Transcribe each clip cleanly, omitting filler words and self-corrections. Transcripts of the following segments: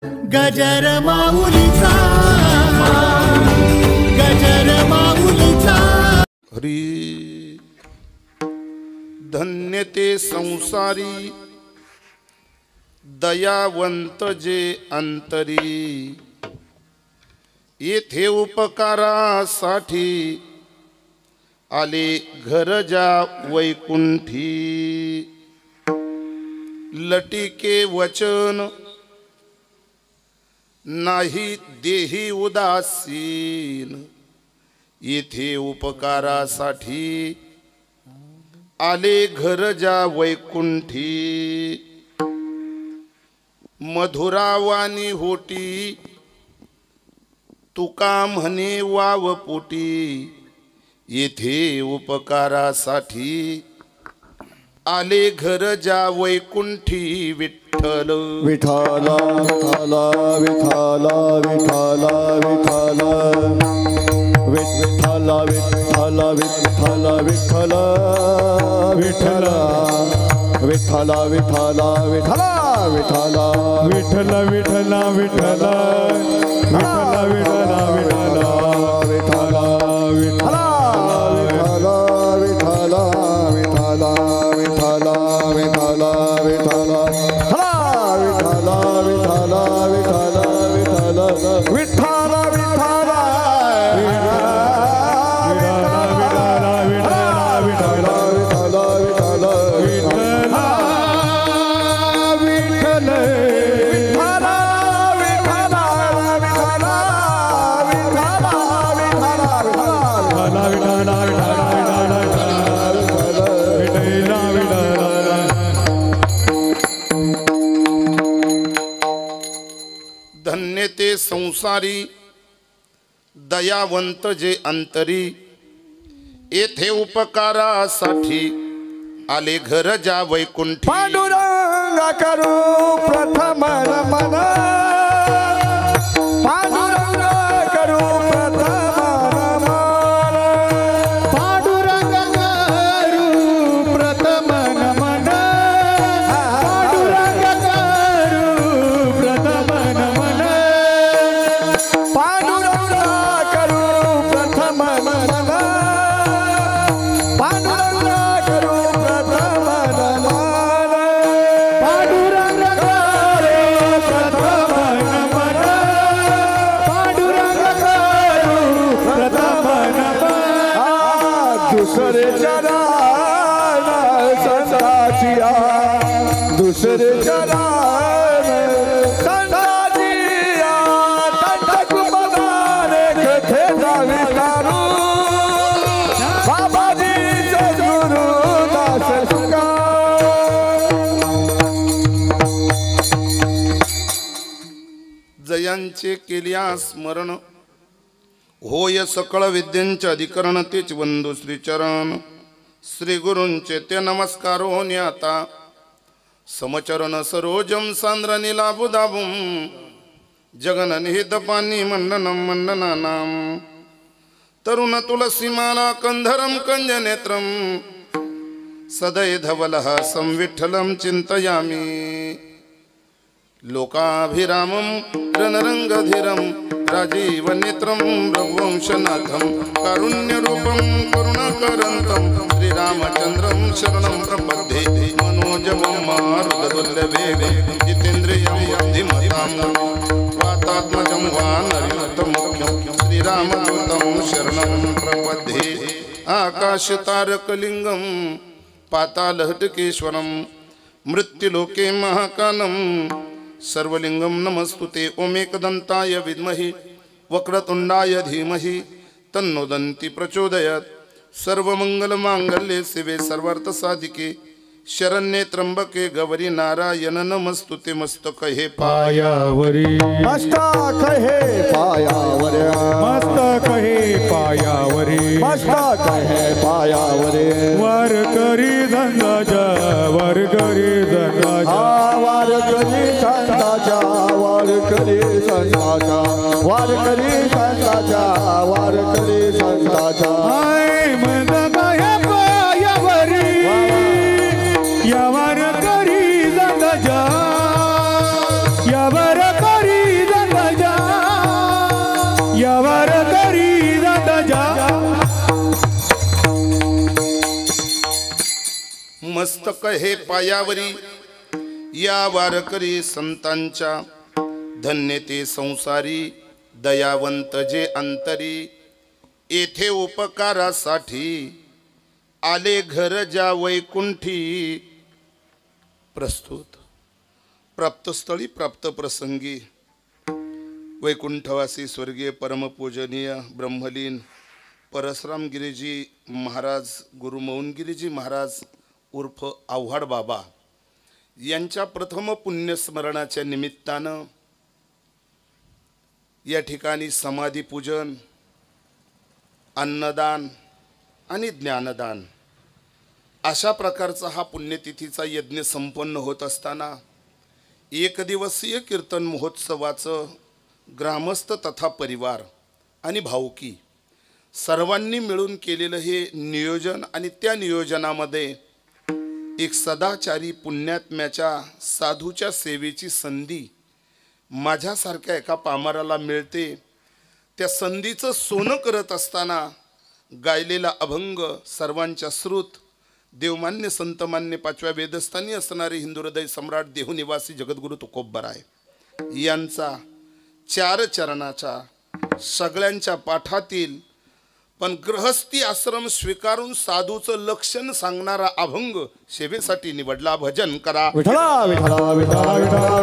गजर माऊलीचा गजर माऊलीचा हरी धन्य ते संसारी दयावंत जे अंतरी येथे उपकारासाठी आले घर जा वैकुंठी लटिके वचन नाही देही उदासीन येथे उपकारासाठी आले घर जा वैकुंठी मधुरावानी होटी तुका म्हणे वावपोटी येथे उपकारासाठी आले घर जा वैकुंठी विठ्ठल विठ्ठल विठ्ठल विठ्ठल विठ्ठल विठ्ठल विठ्ठल विठ्ठल विठ्ठल विठ्ठल विठ्ठल विठ्ठल विठ्ठल विठ्ठल विठ्ठल विठ्ठल विठ्ठल विठ्ठल विठ्ठल धन्य ते संसारी दयावंत जे अंतरी येथे उपकारासाठी आले घर जा वैकुंठी पांडुरंग करू प्रथम नमन पांडुरंग करू प्रथम नमन पांडुरंग करू प्रथम नमन पांडुरंग करू प्रथम नमन पांडुरंग करू प्रथम नमन पांडुरंग करू प्रथम नमन पांडुरंग करू प्रथम नमन पांडुरंग करू प्रथम नमन दुसरे चरण संताचिया दुसरे चरण संताचिया तंतक मनारे घेते जावे कारू बाबाजी गुरु दास सुगा जयांचे केल्या स्मरण होय सकळ विद्यांचे अधिकरण तेच वंदू श्रीचरण श्री गुरूंचे ते नमस्कार होणे आता समचरण सरोजम सांद्र नीलाबुदाबुम जगन निहित पाणी मंडनम मंडनानाम तरुण तुलसीमाला कंधरम कंजनेत्रम सदय धवलः संविठ्ठलं चिंतयामि लोकाभिरामं रणरंगधीरं राजीवनेत्रं रघुवंशनाथं कारुण्यरूपं करुणाकरन्तं श्रीरामचन्द्रं शरणं प्रपद्ये मनोजवं मारुतदुर्लभेगं जितेन्द्रियं बुद्धिमतां वातात्मजं वानरयुतमुख्यं श्रीरामदूतं शरणं प्रपद्ये आकाशतारकलिङ्गं पातालहटकेश्वरं मृत्युलोके महाकालं सर्वलिंगम नमस्तुते ओमेकदंताय विद्महि वक्रतुंडाय धीमहि तन्नो दन्ति प्रचोदयात् सर्वमंगलमांगल्ये शिवे सर्वार्थसाधिके शरण्ये त्र्यंबके गौरी नारायण नमस्तुते मस्तके पायावरी मस्तक हे पायावरे मस्तक हे पायावरी मस्तक हे पायावरे वर करी धंदाजा वर करी धंदाजा वार करी संताचा वार करी संताचा वार करी संताचा वार करी संताचा हाय मस्तक हे पायावरी या वर करी धंदाजा या वर करी मस्तक हे पायावरी या वारकरी संतांच्या धन्य ते संसारी दयावंत जे अंतरी येथे उपकारासाठी आले घर ज्या वैकुंठी प्रस्तुत प्राप्तस्थळी प्राप्त प्रसंगी वैकुंठवासी स्वर्गीय परमपूजनीय ब्रह्मलीन परशुराम गिरीजी महाराज गुरु मौनगिरीजी महाराज उर्फ आव्हाड बाबा यांच्या प्रथम पुण्यस्मरणाच्या निमित्तानं या ठिकाणी समाधी पूजन अन्नदान आणि ज्ञानदान अशा प्रकारचा हा पुण्यतिथीचा यज्ञ संपन्न होत असताना एक दिवसीय कीर्तन महोत्सवाचं ग्रामस्थ तथा परिवार आणि भाऊकी सर्वांनी मिळून केलेलं हे नियोजन आणि त्या नियोजनामध्ये एक सदाचारी पुण्यात्म्याच्या साधूच्या सेवेची संधी माझ्यासारख्या एका पामराला मिळते। त्या संधीचं सोनं करत असताना गायलेला अभंग सर्वांच्या श्रुत देवमान्य संतमान्य पाचव्या वेदस्थानी असणारे हिंदू हृदय सम्राट देहू निवासी जगद्गुरु तुकोबराय यांचा चार चरणाचा सगळ्यांच्या पाठातील पण गृहस्थी आश्रम स्वीकारून साधूचं लक्षण सांगणारा अभंग सेवेसाठी निवडला। भजन करा विठला विठला विठला विठला।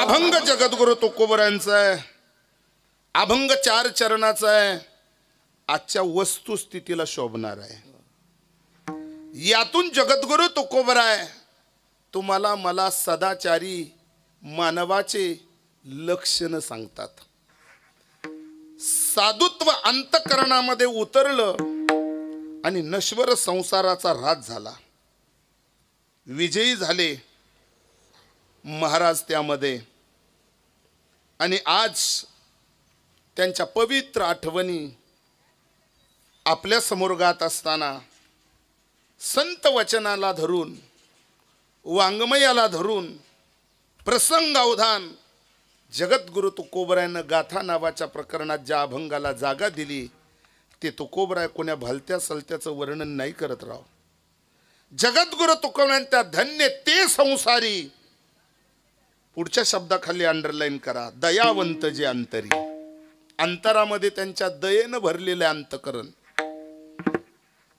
अभंग जगद्गुरु तुकोबरायांचा आहे, अभंग चार चरणाचा आहे, आजच्या वस्तुस्थितीला शोभणार आहे। यातून जगद्गुरु तुकोबराय तुम्हाला मला सदाचारी मानवाचे लक्षण सांगतात। साधुत्व अंतःकरणामध्ये उतरलं आणि नश्वर संसाराचा राज झाला, विजयी झाले महाराज त्यामध्ये। आणि आज त्यांच्या पवित्र आठवणी आपल्या समोर गात असताना संत वचनाला धरून वाङ्मयाला धरून प्रसंगावधान जगद्गुरु तुकोबरायानं गाथा नावाच्या प्रकरणात ज्या अभंगाला जागा दिली ते तुकोबराय कोण्या भलत्या सलत्याचं वर्णन नाही करत राव। जगद्गुरु तुकोबरायांच्या धन्य ते संसारी पुढच्या शब्दाखाली अंडरलाईन करा, दयावंत जे अंतरी। अंतरामध्ये त्यांच्या दयेनं भरलेलं अंतकरण,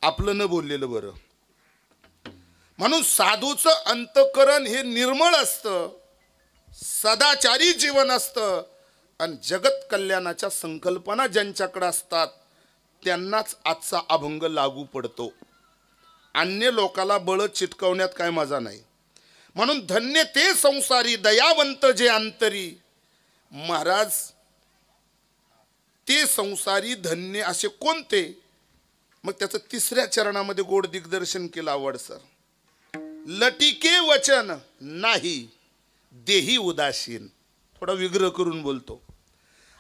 आपलं न बोललेलं बरं। म्हणून साधूचं अंतकरण हे निर्मळ असतं, सदाचारी जीवन असतं आणि जगत कल्याणाच्या संकल्पना ज्यांच्याकडे असतात त्यांनाच आजचा अभंग लागू पडतो। अन्य लोकाला बळ चिटकवण्यात काय मजा नाही। म्हणून धन्य ते संसारी दयावंत जे अंतरी। महाराज ते संसारी धन्य असे कोणते? मग त्याचं तिसऱ्या चरणामध्ये गोड दिग्दर्शन केलं आवडसर। लटिके वचन नाही देही उदासीन, थोडा विग्रह करून बोलतो।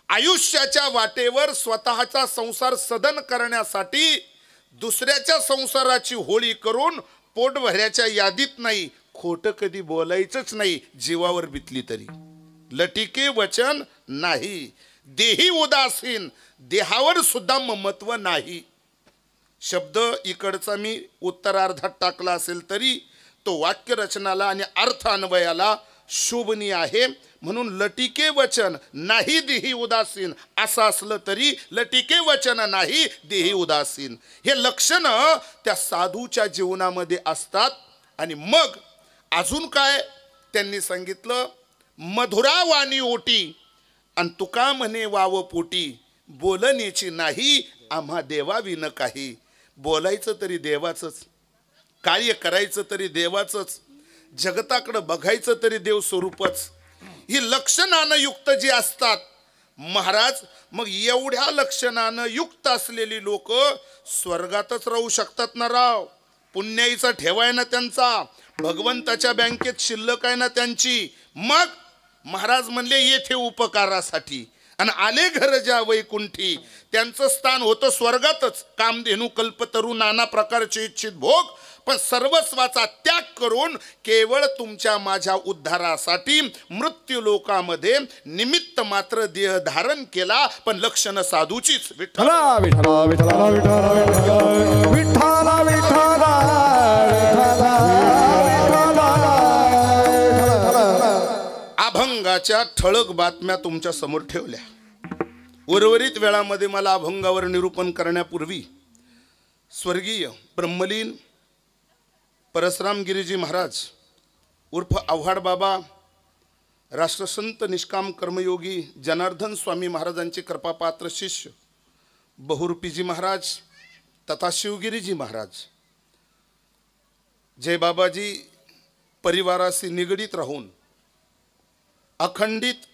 आयुष्याच्या वाटेवर स्वतःचा संसार सदन करण्यासाठी दुसऱ्याच्या संसाराची होळी करून पोट भऱ्याच्या यादीत नाही, खोटं कधी बोलायचंच नाही जीवावर बितली तरी। लटिके वचन नाही देही उदासीन, देहावर सुद्धा ममत्व नाही। शब्द इकडचा मी उत्तरार्धात टाकला असेल तरी तो वाक्य रचनाला आणि अर्थ अन्वयाला शोभनीय आहे। म्हणून लटिके वचन नाही देही उदासीन असं असलं तरी लटिके वचन नाही देही उदासीन हे लक्षण त्या साधूच्या जीवनामध्ये असतात। आणि मग अजून काय त्यांनी सांगितलं, मधुरा वाणी ओटी आणि तुका म्हणे वाव पोटी, बोलण्याची नाही आम्हा देवाविन काही। बोलायचं तरी देवाचंच, कार्य करायचं तरी देवाचंच, जगताकडे बघायचं तरी देव स्वरूपच। ही लक्षणानं युक्त जी असतात महाराज, मग एवढ्या लक्षणानं युक्त असलेली लोक स्वर्गातच राहू शकतात ना राव। पुण्याईचा ठेवाय ना त्यांचा, भगवंताच्या बँकेत शिल्लक आहे ना त्यांची। मग महाराज म्हणले येथे उपकारासाठी आणि आले घर ज्या वैकुंठी त्यांचं स्थान होतं स्वर्गातच. कामधेनू कल्पतरू नाना प्रकारचे इच्छित भोग, पण सर्वस्वाचा त्याग करून केवळ तुमच्या माझ्या उद्धारासाठी मृत्यू लोकामध्ये निमित्त मात्र देह धारण केला, पण लक्षण साधूचीच. विठ्ठल विठ्ठला विठ्ठला विठ्ठला विठ्ठला विठ्ठला अभंगाच्या ठळक बातम्या तुमच्या समोर ठेवल्या. उर्वरित वेळामध्ये मला अभंगावर निरूपण करण्यापूर्वी स्वर्गीय ब्रह्मलीन परसराम गिरीजी महाराज उर्फ आव्हाड बाबा, राष्ट्रसंत निष्काम कर्मयोगी जनार्दन स्वामी महाराजांचे कृपापात्र शिष्य बहुरूपीजी महाराज तथा शिवगिरीजी महाराज जय बाबाजी परिवाराशी निगडीत राहून अखंडित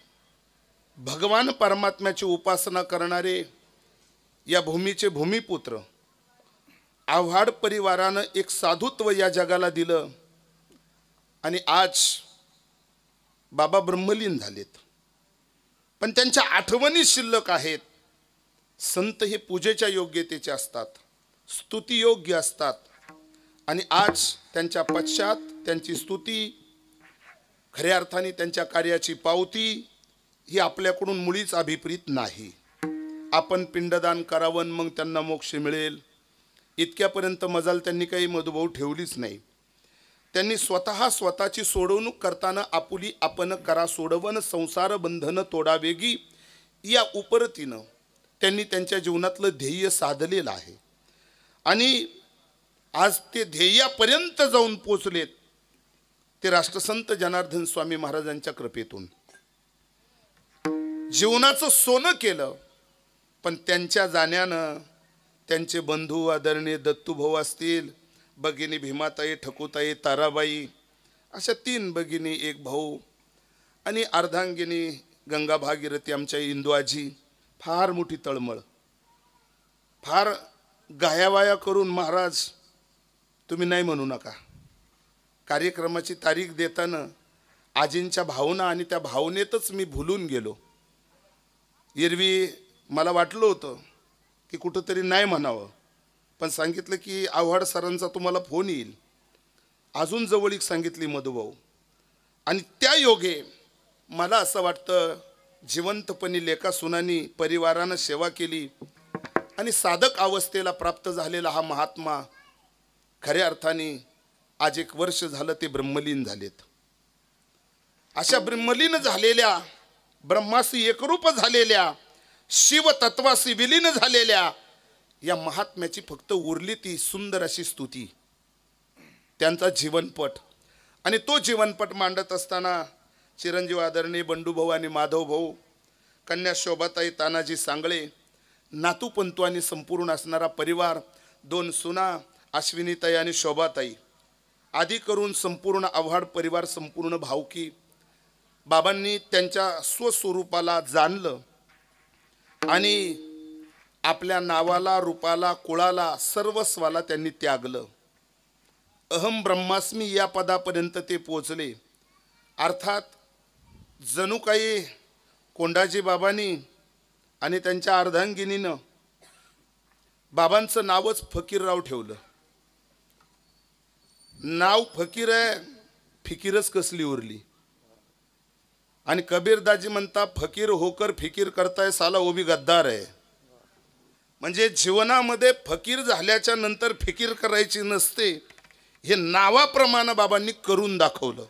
भगवान परमात्म्याची उपासना करणारे या भूमीचे भूमिपुत्र आव्हाड परिवारानं एक साधुत्व या जगाला दिलं आणि आज बाबा ब्रह्मलीन झालेत. पण त्यांच्या आठवणी शिल्लक आहेत. संत हे पूजेच्या योग्यतेचे असतात, स्तुतियोग्य असतात, आणि आज त्यांच्या पश्चात त्यांची स्तुती, खऱ्या अर्थाने त्यांच्या कार्याची पावती ही आपल्याकडून मुळीच अभिप्रीत नाही. आपण पिंडदान करावं मग त्यांना मोक्ष मिळेल इतक्यापर्यंत मजाल त्यांनी काही मधुभाऊ ठेवलीच नाही. त्यांनी स्वतःची सोडवणूक करताना आपुली आपण करा सोडवन संसार बंधन तोडावेगी या उपरतीनं त्यांनी त्यांच्या जीवनातलं ध्येय साधलेलं आहे. आणि आज ते ध्येयापर्यंत जाऊन पोचलेत ते राष्ट्रसंत जनार्दन स्वामी महाराजांच्या कृपेतून. जीवनाचं सोनं केलं, पण त्यांच्या जाण्यानं त्यांचे बंधू आदरणीय दत्तूभाऊ असतील, भगिनी भीमाताई, ठकूताई, ताराबाई, अशा 3 भगिनी, 1 भाऊ आणि अर्धांगिनी गंगा भागीरथी आमच्या इंदुआजी. फार मोठी तळमळ, फार गायावाया करून महाराज तुम्ही नाही म्हणू नका. कार्यक्रमाची तारीख देताना आजींच्या भावना आणि त्या भावनेतच मी भुलून गेलो. एरवी मला वाटलं होतं की कुठंतरी नाही म्हणावं, पण सांगितलं की आव्हाड सरांचा तुम्हाला फोन येईल. अजून जवळीक सांगितली मधुभाऊ, आणि त्या योगे मला असं वाटतं जिवंतपणी लेका सुनानी परिवारानं सेवा केली आणि साधक अवस्थेला प्राप्त झालेला हा महात्मा खऱ्या अर्थाने आज 1 वर्ष झालं ते ब्रह्मलीन झालेत. अशा ब्रह्मलीन झालेल्या, ब्रह्माशी एकरूप झालेल्या, शिवतत्वाशी विलीन झालेल्या या महात्म्याची फक्त उरली ती सुंदर अशी स्तुती, त्यांचा जीवनपट. आणि तो जीवनपट मांडत असताना चिरंजीव आदरणीय बंडूभाऊ आणि माधवभाऊ, कन्या शोभाताई तानाजी सांगळे, नातू पंतू आणि संपूर्ण असणारा परिवार, 2 सुना अश्विनीताई आणि शोभाताई, आदी करून संपूर्ण आव्हाड परिवार, संपूर्ण भावकी. बाबांनी त्यांच्या स्वस्वरूपाला जाणलं आणि आपल्या नावाला, रूपाला, कुळाला, सर्वस्वाला त्यांनी त्यागलं. अहम ब्रह्मास्मी या पदापर्यंत ते पोचले. अर्थात जणू काही कोंडाजी बाबांनी आणि त्यांच्या अर्धांगिनीनं बाबांचं नावच फकीरराव ठेवलं. नाव फकीर आहे, फिकीरच कसली उरली. आणि कबीरदाजी म्हणता, फकीर होकर फिकीर करताय साला वो भी गद्दार आहे. म्हणजे जीवनामध्ये फकीर झाल्याच्या नंतर फिकीर करायची नसते, हे नावाप्रमाणे बाबांनी करून दाखवलं.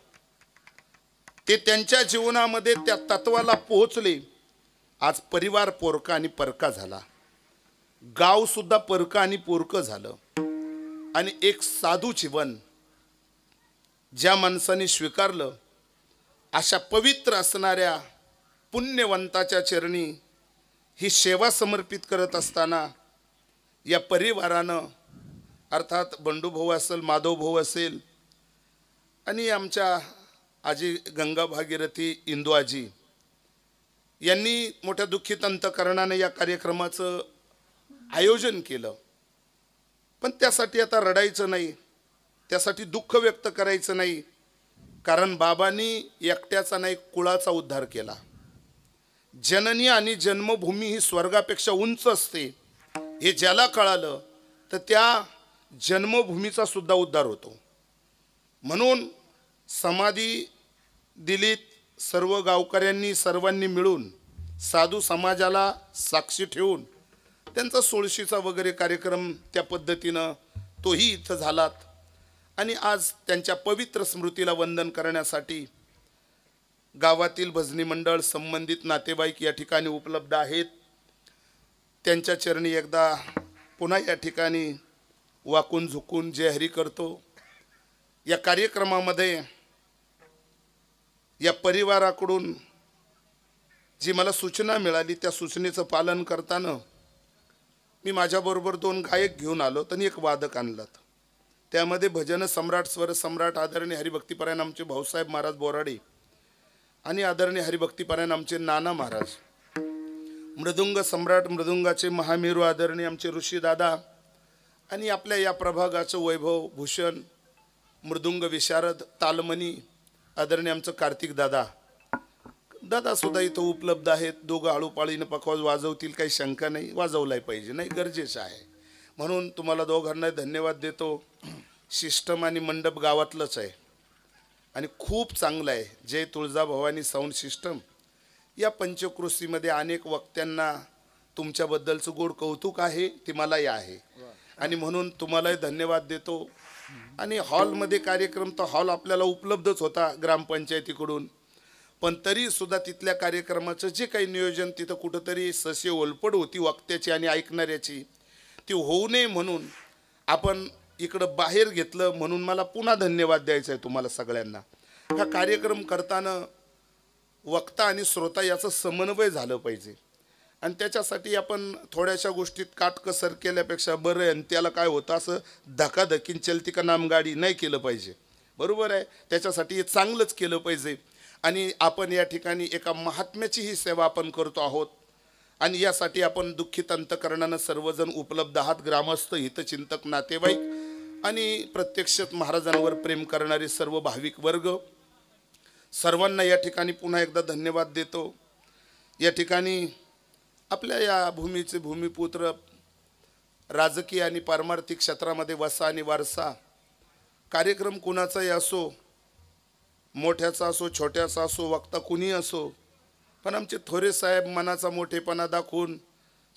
ते त्यांच्या जीवनामध्ये त्या तत्वाला पोहोचले. आज परिवार पोरका आणि परका झाला, गाव सुद्धा परका आणि पोरकं झालं. आणि एक साधू जीवन ज्या माणसाने स्वीकारलं, अशा पवित्र असणाऱ्या पुण्यवंताच्या चरणी ही सेवा समर्पित करत असताना या परिवारानं, अर्थात बंडूभाऊ असेल, माधवभाऊ असेल आणि आमच्या आजी गंगा भागीरथी इंदुआजी यांनी मोठ्या दुःखित अंतकरणाने या कार्यक्रमाचं आयोजन केलं. पण त्यासाठी आता रडायचं नाही, त्यासाठी दुःख व्यक्त करायचं नाही, कारण बाबांनी एकट्याचा नाही कुळाचा उद्धार केला. जननी आणि जन्मभूमी ही स्वर्गापेक्षा उंच असते हे ज्याला कळालं तर त्या जन्मभूमीचा सुद्धा उद्धार होतो. म्हणून समाधी दिलीत सर्व गावकऱ्यांनी सर्वांनी मिळून, साधू समाजाला साक्षी ठेवून त्यांचा सोळशीचा वगैरे कार्यक्रम त्या पद्धतीनं तोही इथं झालात. आणि आज त्यांच्या पवित्र स्मृतीला वंदन करण्यासाठी गावातील भजनी मंडळ, संबंधित नातेवाईक या ठिकाणी उपलब्ध आहेत. त्यांच्या चरणी एकदा पुन्हा या ठिकाणी वाकून झुकून जय हरी करतो. या कार्यक्रमामध्ये या परिवाराकडून जी मला सूचना मिळाली त्या सूचनेचं पालन करताना मी माझ्याबरोबर 2 गायक घेऊन आलो आणि एक वादक आणलात. त्यामध्ये भजन सम्राट, स्वर सम्राट आदरणीय हरिभक्तीपरायण आमचे भाऊसाहेब महाराज बोराडे आणि आदरणीय हरिभक्तीपरायण आमचे नाना महाराज, मृदुंग सम्राट, मृदुंगाचे महामेरू आदरणीय आमचे ऋषी दादा, आणि आपल्या या प्रभागाचं वैभव भूषण मृदुंग विशारद तालमनी आदरणीय आमचं कार्तिक दादा. दादा सुद्धा इथं उपलब्ध आहेत. दोघं आळूपाळीनं पखवाज वाजवतील, काही शंका नाही. वाजवलाय पाहिजे, नाही गरजेचं आहे. म्हणून तुम्हाला दोघांना धन्यवाद देतो. सिस्टम आणि मंडप गावातलंच आहे आणि खूप चांगलं आहे. जय तुळजाभवानी साऊंड सिस्टम. या पंचक्रोशीमध्ये अनेक वक्त्यांना तुमच्याबद्दलचं गोड कौतुक आहे, ते मलाही आहे आणि म्हणून तुम्हालाही धन्यवाद देतो. आणि हॉलमध्ये कार्यक्रम तर हॉल आपल्याला उपलब्धच होता ग्रामपंचायतीकडून, पण तरी सुद्धा तिथल्या कार्यक्रमाचं जे काही नियोजन तिथं कुठंतरी सस्य ओलपड होती वक्त्याची आणि ऐकणाऱ्याची, ती होऊ नये म्हणून आपण इकडं बाहेर घेतलं. म्हणून मला पुन्हा धन्यवाद द्यायचा आहे तुम्हाला सगळ्यांना. हा कार्यक्रम करताना वक्ता आणि श्रोता याचं समन्वय झालं पाहिजे आणि त्याच्यासाठी आपण थोड्याशा गोष्टीत काटकसर केल्यापेक्षा बरं आहे. आणि त्याला काय होतं असं धकाधकीन चलती का नाम गाडी नाही केलं पाहिजे, बरोबर आहे. त्याच्यासाठी हे चांगलंच केलं पाहिजे. आणि आपण या ठिकाणी एका महात्म्याची ही सेवा आपण करतो आहोत आणि यासाठी आपण दुःखित अंतकरणानं सर्वजण उपलब्ध आहात. ग्रामस्थ, हितचिंतक, नातेवाईक आणि प्रत्यक्षात महाराजांवर प्रेम करणारे सर्व भाविक वर्ग, सर्वांना या ठिकाणी पुन्हा एकदा धन्यवाद देतो. या ठिकाणी आपल्या या भूमीचे भूमिपुत्र, राजकीय आणि पारमार्थिक क्षेत्रामध्ये वसा आणि वारसा, कार्यक्रम कुणाचाही असो, मोठ्याचा असो छोट्याचा असो, वक्ता कुणी असो, पण आमचे थोरे साहेब मनाचा मोठेपणा दाखवून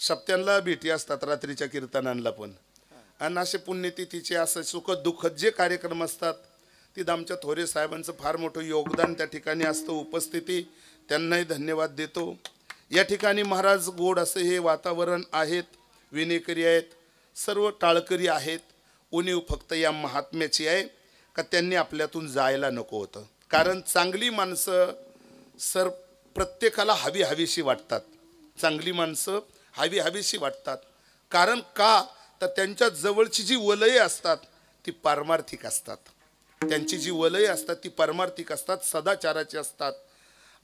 सप्त्यांना भेटी असतात, रात्रीच्या कीर्तनांना पण. आणि असे पुण्यतिथीचे असं सुख दुःख जे कार्यक्रम असतात तिथं आमच्या थोरे साहेबांचं फार मोठं योगदान त्या ठिकाणी असतं, उपस्थिती. त्यांनाही धन्यवाद देतो. या ठिकाणी महाराज गोड असं हे वातावरण आहेत, विनेकरी आहेत, सर्व टाळकरी आहेत. उणीव फक्त या महात्म्याची आहे का त्यांनी आपल्यातून जायला नको होतं. कारण चांगली माणसं सर प्रत्येकाला हवीशी वाटतात. चांगली माणसं हवीशी वाटतात. कारण का तर त्यांच्या जवळची जी वलये असतात ती पारमार्थिक असतात. त्यांची जी वलये असतात ती पारमार्थिक असतात, सदाचाराची असतात.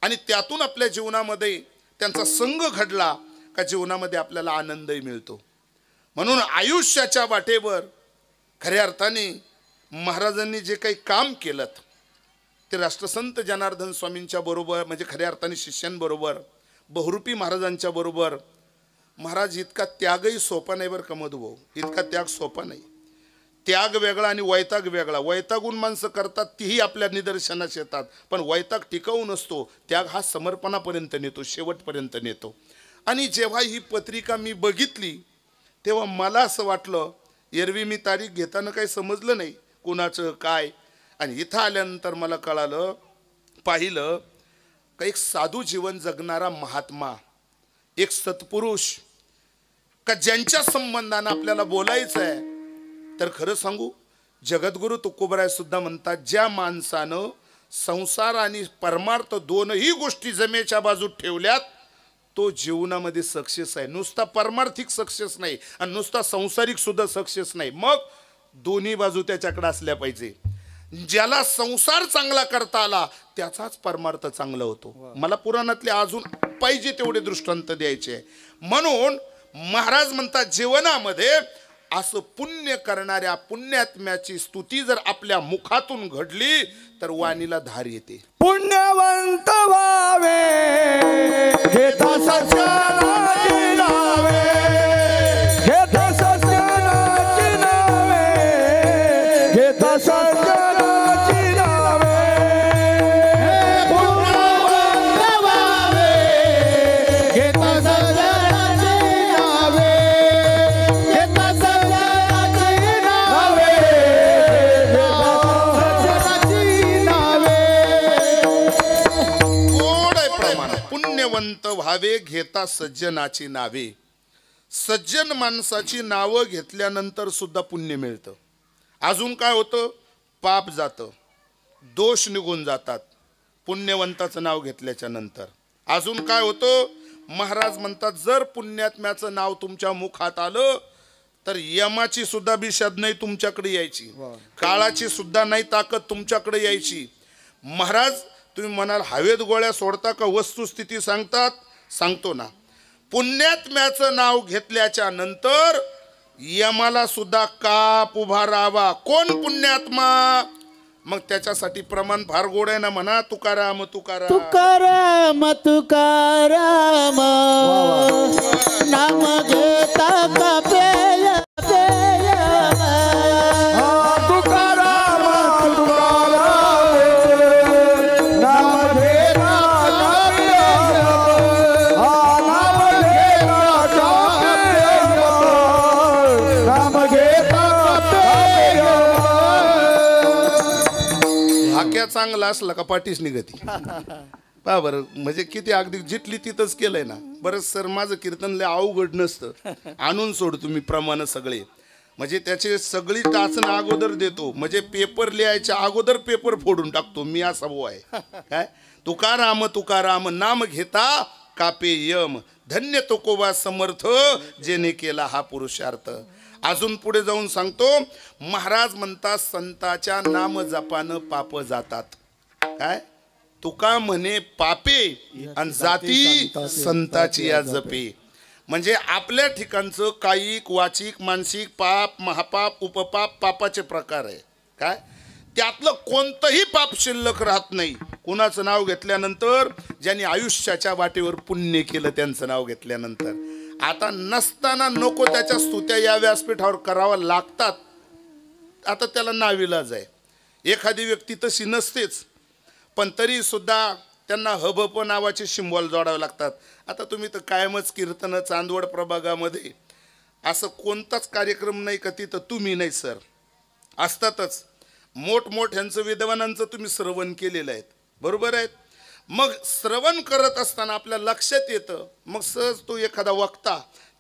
आणि त्यातून आपल्या जीवनामध्ये त्यांचा संग घडला का जीवनामध्ये आपल्याला आनंदही मिळतो. म्हणून आयुष्याच्या वाटेवर खऱ्या अर्थाने महाराजांनी जे काही काम केलं ते राष्ट्रसंत जनार्दन स्वामींच्या बरोबर, म्हणजे खऱ्या अर्थाने शिष्यांबरोबर, बहुरूपी महाराजांच्या बरोबर. महाराज इतका त्यागही सोपा नाही बरं का मधुभाऊ, इतका त्याग सोपा नाही. त्याग वेगळा आणि वैताग वेगळा. वैतागून माणसं करतात तीही आपल्या निदर्शनास येतात, पण वैताग टिकाऊ नसतो. त्याग हा समर्पणापर्यंत नेतो, शेवटपर्यंत नेतो. आणि जेव्हा ही पत्रिका मी बघितली तेव्हा मला असं वाटलं, एरवी मी तारीख घेताना काही समजलं नाही कुणाचं काय, आणि इथं आल्यानंतर मला कळालं, पाहिलं का एक साधू जीवन जगणारा महात्मा, एक सत्पुरुष, का ज्यांच्या संबंधानं आपल्याला बोलायचं आहे. तर खरं सांगू, जगद्गुरु तुकोबराय सुद्धा म्हणतात, ज्या माणसानं संसार आणि परमार्थ दोनही गोष्टी जमेच्या बाजूत ठेवल्यात तो जीवनामध्ये सक्सेस आहे. नुसता परमार्थिक सक्सेस नाही आणि नुसता संसारिक सुद्धा सक्सेस नाही, मग दोन्ही बाजू त्याच्याकडे असल्या पाहिजे. ज्याला संसार चांगला करता आला त्याचाच परमार्थ चांगला होतो. मला पुराणातले अजून पाहिजे तेवढे दृष्टांत द्यायचे. म्हणून महाराज म्हणतात, जीवनामध्ये असं पुण्य करणाऱ्या पुण्यात्म्याची स्तुती जर आपल्या मुखातून घडली तर वाणीला धार येते. पुण्यवंत व्हावे घेता सज्जनाची नावे, घेता सज्जनाची नावे, घेता सज्जनाची नावे. पुण्यवंत व्हावे घेता सज्जनाची नावे, घेता सज्जनाची नावे, सज्जनाची नावे. गोड आहे प्रमाण. पुण्यवंत व्हावे घेता सज्जनाची नावे. सज्जन माणसाची नावं घेतल्यानंतर सुद्धा पुण्य मिळतं. अजून काय होतं? पाप जातं, दोष निघून जातात पुण्यवंताचं नाव घेतल्याच्या नंतर. अजून काय होतं? महाराज म्हणतात जर पुण्यात्म्याचं नाव तुमच्या मुखात आलं तर यमाची सुद्धा बिशाद नाही तुमच्याकडे यायची, काळाची सुद्धा नाही ताकद तुमच्याकडे यायची. महाराज तुम्ही म्हणाल हवेत गोळ्या सोडता का वस्तुस्थिती सांगतात? सांगतो ना. पुण्यात्म्याचं नाव घेतल्याच्या नंतर यमाला सुद्धा काप उभा राहावा. कोण पुण्यात्मा? मग त्याच्यासाठी प्रमाण फार गोड आहे ना. म्हणा तुकाराम तुकाराम तुकाराम तुकाराम नाम घेता का पेय पेय. तुकाराम तुकाराम नाम घेता नाम घेता हाक्या चांगला असला का पाठीच निघती. पहा बरं म्हणजे किती अगदी जितली तिथंच केलंय ना. बरं सर माझं कीर्तन लय अवघड नसतं. आणून सोड तुम्ही प्रमाण सगळे. म्हणजे त्याची सगळी टाचणं अगोदर देतो. म्हणजे पेपर लिहायच्या अगोदर पेपर फोडून टाकतो मी. असा भाऊ आहे काय. तुकाराम तुकाराम नाम घेता कापे यम, धन्य तुकोबा समर्थ जेने केला हा पुरुषार्थ. अजून पुढे जाऊन सांगतो महाराज म्हणतात संताच्या नाम जपानं पाप जातात. काय तुका म्हणे पापे आणि जाती संताची या जपे. म्हणजे आपल्या ठिकाणचं कायिक वाचिक मानसिक पाप महापाप उपपाप पापाचे प्रकार आहे. काय त्यातलं कोणतंही पाप शिल्लक राहत नाही कुणाचं नाव घेतल्यानंतर. ज्यांनी आयुष्याच्या वाटेवर पुण्य केलं त्यांचं नाव घेतल्यानंतर. आता नसताना नको त्याच्या स्तुत्या या व्यासपीठावर कराव्या लागतात. आता त्याला नाविलाज आहे. एखादी व्यक्ती तशी नसतेच पण तरी सुद्धा त्यांना हबप नावाचे सिम्बॉल जोडावे लागतात. आता तुम्ही तर कायमच कीर्तन चांदवड प्रभागामध्ये असं कोणताच कार्यक्रम नाही का तिथं तुम्ही नाही सर असतातच. मोठमोठ्यांचं विद्वानांचं तुम्ही श्रवण केलेलं आहे बरोबर आहेत. मग श्रवण करत असताना आपल्या लक्षात येतं. मग सहज तो एखादा वक्ता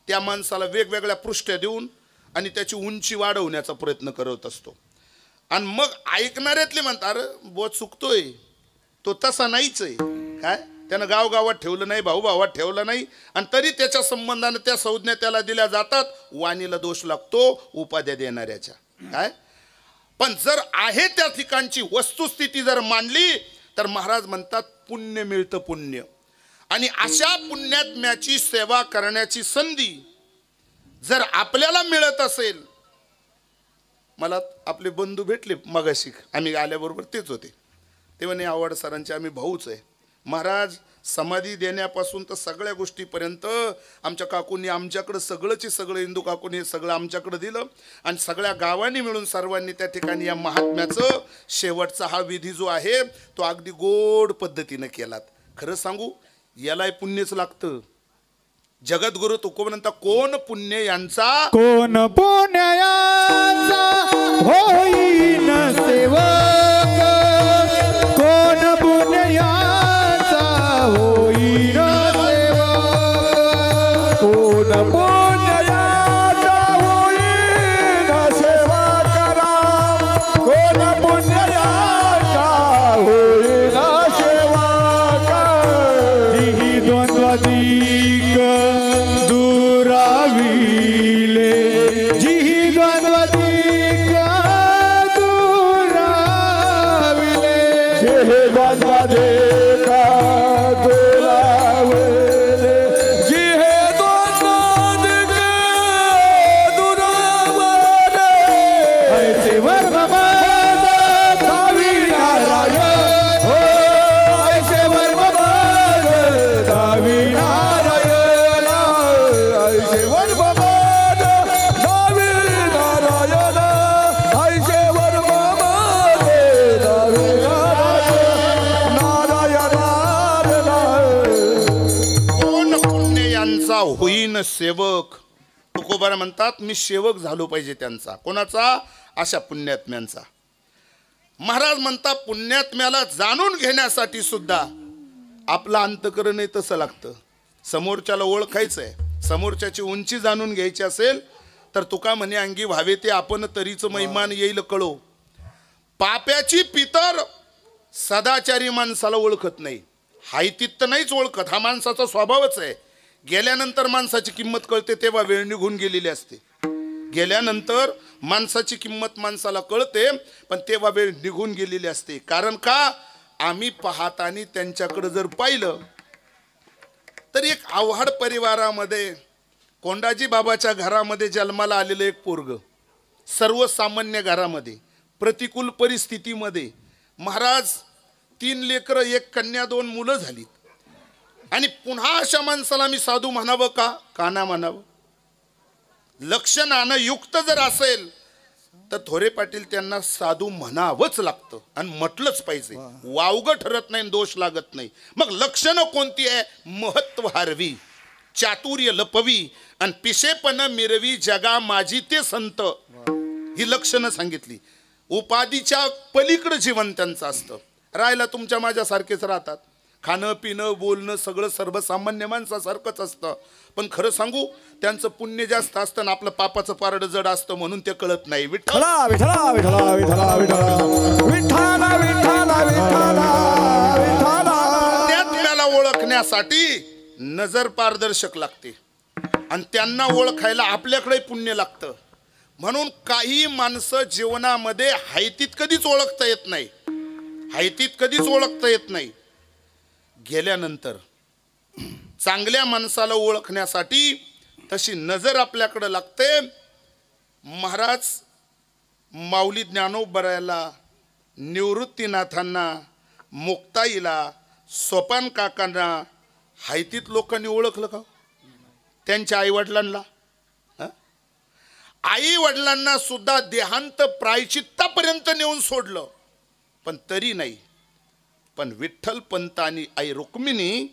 त्या माणसाला वेगवेगळ्या पृष्ठ्या देऊन आणि त्याची उंची वाढवण्याचा प्रयत्न करत असतो. आणि मग ऐकणाऱ्यातले म्हणतात अरे बो चुकतोय तो तसा नाहीच आहे. काय त्यानं गावात ठेवलं नाही भाऊभावात ठेवलं नाही आणि तरी त्याच्या संबंधाने त्या संज्ञा त्याला दिल्या जातात. वाणीला दोष लागतो उपाध्या देणाऱ्याच्या. काय पण जर आहे त्या ठिकाणची वस्तुस्थिती जर मांडली तर महाराज म्हणतात पुण्य मिळतं पुण्य. आणि अशा पुण्यात्म्याची सेवा करण्याची संधी जर आपल्याला मिळत असेल. मला आपले बंधू भेटले मगाशी आम्ही आल्याबरोबर तेच होते. ते म्हणे आवड सरांचे आम्ही भाऊच आहे. महाराज समाधी देण्यापासून तर सगळ्या गोष्टीपर्यंत आमच्या काकूंनी आमच्याकडं सगळंची सगळं हिंदू काकूंनी हे सगळं आमच्याकडं दिलं आणि सगळ्या गावांनी मिळून सर्वांनी त्या ठिकाणी या महात्म्याचं शेवटचा हा विधी जो आहे तो अगदी गोड पद्धतीनं केलात. खरं सांगू याला पुण्यच लागतं. जगद्गुरु तुकोबनंता कोण पुण्य यांचा कोण पुण्याचा होईन सेवक, कोण पुण्याचा होईन सेवक, कोण पुण्याचा होईन सेवा करा, कोण पुण्याचा होईन सेवा करा. ही द्वंद्वादिक दुराविले, जी द्वंद्वादिक दुराविले, जे द्वंद्वादिक दुरावले, जे द्वंद्वादिक दुरावले, होईन सेवक. तुकोबारा म्हणतात मी सेवक झालो पाहिजे त्यांचा. कोणाचा? अशा पुण्यात्म्यांचा. महाराज म्हणतात पुण्यात्म्याला जाणून घेण्यासाठी सुद्धा आपलं अंतकरण तसं लागतं. समोरच्याला ओळखायचंय, समोरच्याची उंची जाणून घ्यायची असेल तर तुका म्हणे अंगी व्हावे ते आपण तरीच महिमान येईल कळो. पाप्याची पितर सदाचारी माणसाला ओळखत नाही. हायतीत तर नाहीच ओळखत, हा माणसाचा स्वभावच आहे. गेल्यानंतर माणसाची किंमत कळते तेव्हा वेळ निघून गेलेली असते. गेल्यानंतर माणसाची किंमत माणसाला कळते पण तेव्हा वेळ निघून गेलेली असते. कारण का? आम्ही पाहताना त्यांच्याकडे जर पाहिलं तर एक आव्हाड परिवारामध्ये कोंडाजी बाबाच्या घरामध्ये जन्माला आलेलं एक पोरग, सर्वसामान्य घरामध्ये, प्रतिकूल परिस्थितीमध्ये. महाराज 3 लेकरं, 1 कन्या, 2 मुलं झालीत. आणि पुन्हा अशा माणसाला मी साधू म्हणावं का ना म्हणावं? लक्षणानं युक्त जर असेल तर थोरे पाटील त्यांना साधू म्हणावंच लागतं आणि म्हटलंच पाहिजे. वावगं ठरत नाही, दोष लागत नाही. मग लक्षणं कोणती आहे? महत्व हारवी, चातुर्य लपवी आणि पिशेपण मिरवी जगा माझी ते संत. ही लक्षणं सांगितली. उपाधीच्या पलीकडे जीवन त्यांचं असतं. राहायला तुमच्या माझ्यासारखेच राहतात. खाणं पिणं बोलणं सगळं सर्वसामान्य माणसासारखंच असतं. पण खरं सांगू त्यांचं पुण्य जास्त असतं आणि आपलं पापाचं पारड जड असतं म्हणून ते कळत नाही. विठ्ठला विठ्ठला विठ्ठला विठ्ठला विठ्ठला विठ्ठला विठ्ठला विठ्ठला विठ्ठला. त्याला ओळखण्यासाठी नजर पारदर्शक लागते आणि त्यांना ओळखायला आपल्याकडे पुण्य लागतं. म्हणून काही माणसं जीवनामध्ये हायतीत कधीच ओळखता येत नाही. हायतीत कधीच ओळखता येत नाही. गेल्यानंतर चांगल्या माणसाला ओळखण्यासाठी तशी नजर आपल्याकडे लागते. महाराज माऊली ज्ञानोबरायाला, निवृत्तीनाथांना, मुक्ताईला, सोपान काकांना हायतीत लोकांनी ओळखलं का? त्यांच्या आईवडिलांना, आई वडिलांना सुद्धा देहांत प्रायचित्तापर्यंत नेऊन सोडलं पण तरी नाही. पण विठ्ठल पंत आणि आई रुक्मिणी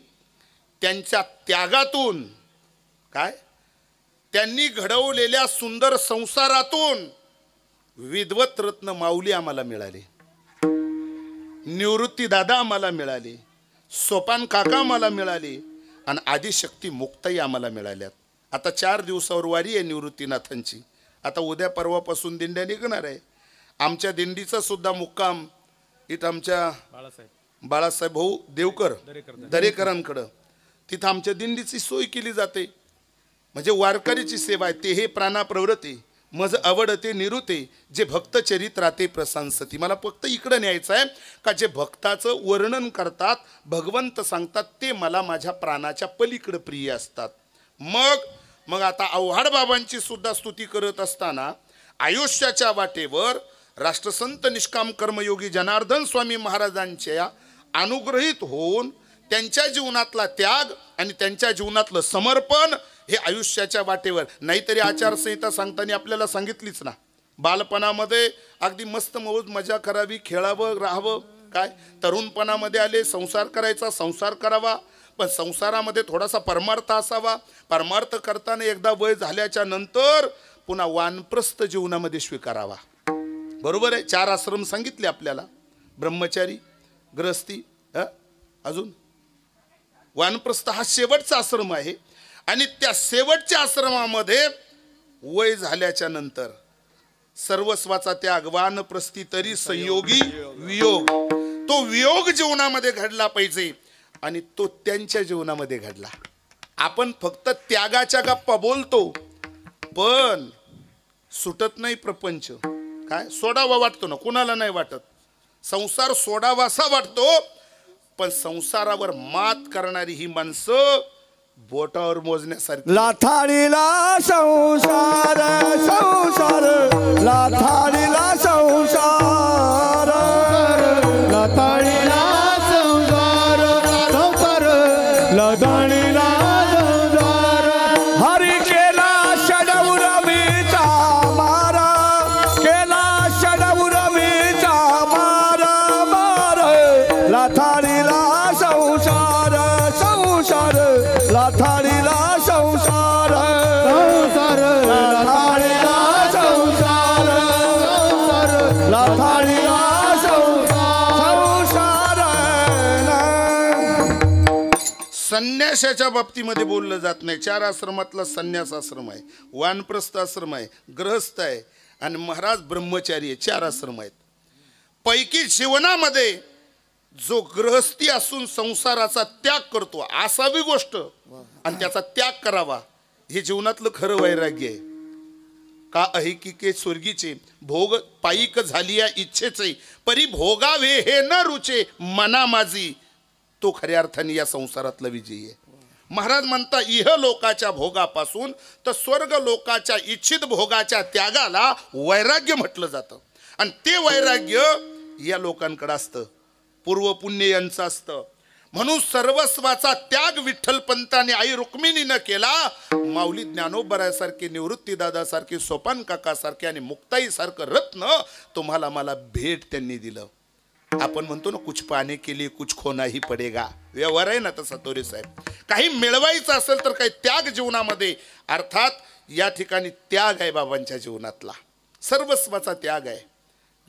त्यांच्या त्यागातून, काय त्यांनी घडवलेल्या सुंदर संसारातून विद्वत रत्न माऊली आम्हाला मिळाले, निवृत्ती दादा आम्हाला मिळाले, सोपान काका आम्हाला मिळाले आणि आदिशक्ती मुक्ताई आम्हाला मिळाल्यात. आता 4 दिवसावर वारी आहे निवृत्तीनाथांची. आता उद्या परवापासून दिंड्या निघणार आहे. आमच्या दिंडीचा सुद्धा मुक्काम इथं आमच्या बाळासाहेब भाऊ देवकर दरेकरांकडं, तिथं आमच्या दिंडीची सोय केली जाते. म्हणजे वारकरीची सेवा आहे. ते हे प्राणाप्रवृत्ती मज आवडते निरुते जे भक्त चरित्राते प्रशंसती. मला फक्त इकडं न्यायचं आहे का जे भक्ताचं वर्णन करतात, भगवंत सांगतात ते मला माझ्या प्राणाच्या पलीकडे प्रिय असतात. मग आता आव्हाड बाबांची सुद्धा स्तुती करत असताना आयुष्याच्या वाटेवर राष्ट्रसंत निष्काम कर्मयोगी जनार्दन स्वामी महाराजांच्या अनुग्रहित होऊन त्यांच्या जीवनातला त्याग आणि त्यांच्या जीवनातलं समर्पण हे आयुष्याच्या वाटेवर. नाहीतरी आचारसंहिता सांगताना आपल्याला सांगितलीच ना, बालपणामध्ये अगदी मस्त मौज मजा करावी, खेळावं, राहावं. काय तरुणपणामध्ये आले संसार करायचा, संसार करावा, पण संसारामध्ये थोडासा परमार्थ असावा. परमार्थ करताना एकदा वय झाल्याच्या नंतर पुन्हा वानप्रस्थ जीवनामध्ये स्वीकारावा. बरोबर आहे. 4 आश्रम सांगितले आपल्याला, ब्रह्मचारी, गृहस्थी, अजून वानप्रस्थ हा शेवटचा आश्रम आहे. आणि त्या शेवटच्या आश्रमामध्ये वय झाल्याच्या नंतर सर्वस्वाचा त्याग, वानप्रस्थी तरी संयोगी वियोग. तो वियोग जीवनामध्ये घडला पाहिजे आणि तो त्यांच्या जीवनामध्ये घडला. आपण फक्त त्यागाच्या गप्पा बोलतो पण सुटत नाही प्रपंच. काय सोडावा वाटतो ना, कुणाला नाही वाटत. संसार सोडावासा वाटतो पण संसारावर मात करणारी ही माणसं बोटावर मोजण्यासारखी. लाथाडीला संसार संसार, लाथाडीला संसार, लाथाडीला संसार संसार, लाथाडीला संसार. हरी केला षडउर्मीचा मारा, केला षडउर्मीचा मारा मार, लाथाडीला संसार संसार, लाथाडीला संसार. संन्यासाच्या बाबतीमध्ये बोललं जात नाही. 4 आश्रमातला संन्यास आश्रम आहे, वानप्रस्थ आश्रम आहे, गृहस्थ आहे आणि महाराज ब्रह्मचारी आहे. 4 आश्रम आहेत. पैकी जीवनामध्ये जो गृहस्थी असून संसाराचा त्याग करतो, असावी गोष्ट आणि त्याचा त्याग करावा, हे जीवनातलं खरं वैराग्य आहे. का अहिकिके स्वर्गीचे भोग पायिक झाली या इच्छेचे, परी भोगावे हे न रुचे मना माझी, तो खऱ्या अर्थाने या संसारातला विजयी आहे. महाराज म्हणता इह लोकाच्या भोगापासून तर स्वर्ग लोकाच्या इच्छित भोगाच्या त्यागाला वैराग्य म्हटलं जातं. आणि ते वैराग्य या लोकांकडे असतं, पूर्वपुण्य यांचं असतं. म्हणून सर्वस्वाचा त्याग विठ्ठलपंतांनी आई रुक्मिणीनं केला. माऊली ज्ञानोबरायासारखे, निवृत्तीदादासारखे, सोपान काकासारखे आणि मुक्ताईसारखं रत्न तुम्हाला मला भेट त्यांनी दिलं. आपण म्हणतो ना, कुछ पाने के लिए कुछ खोना ही पडेगा. व्यवहार आहे ना तसा तोरे साहेब. काही मिळवायचं असेल तर काही त्याग जीवनामध्ये, अर्थात या ठिकाणी त्याग आहे बाबांच्या जीवनातला, सर्वस्वाचा त्याग आहे.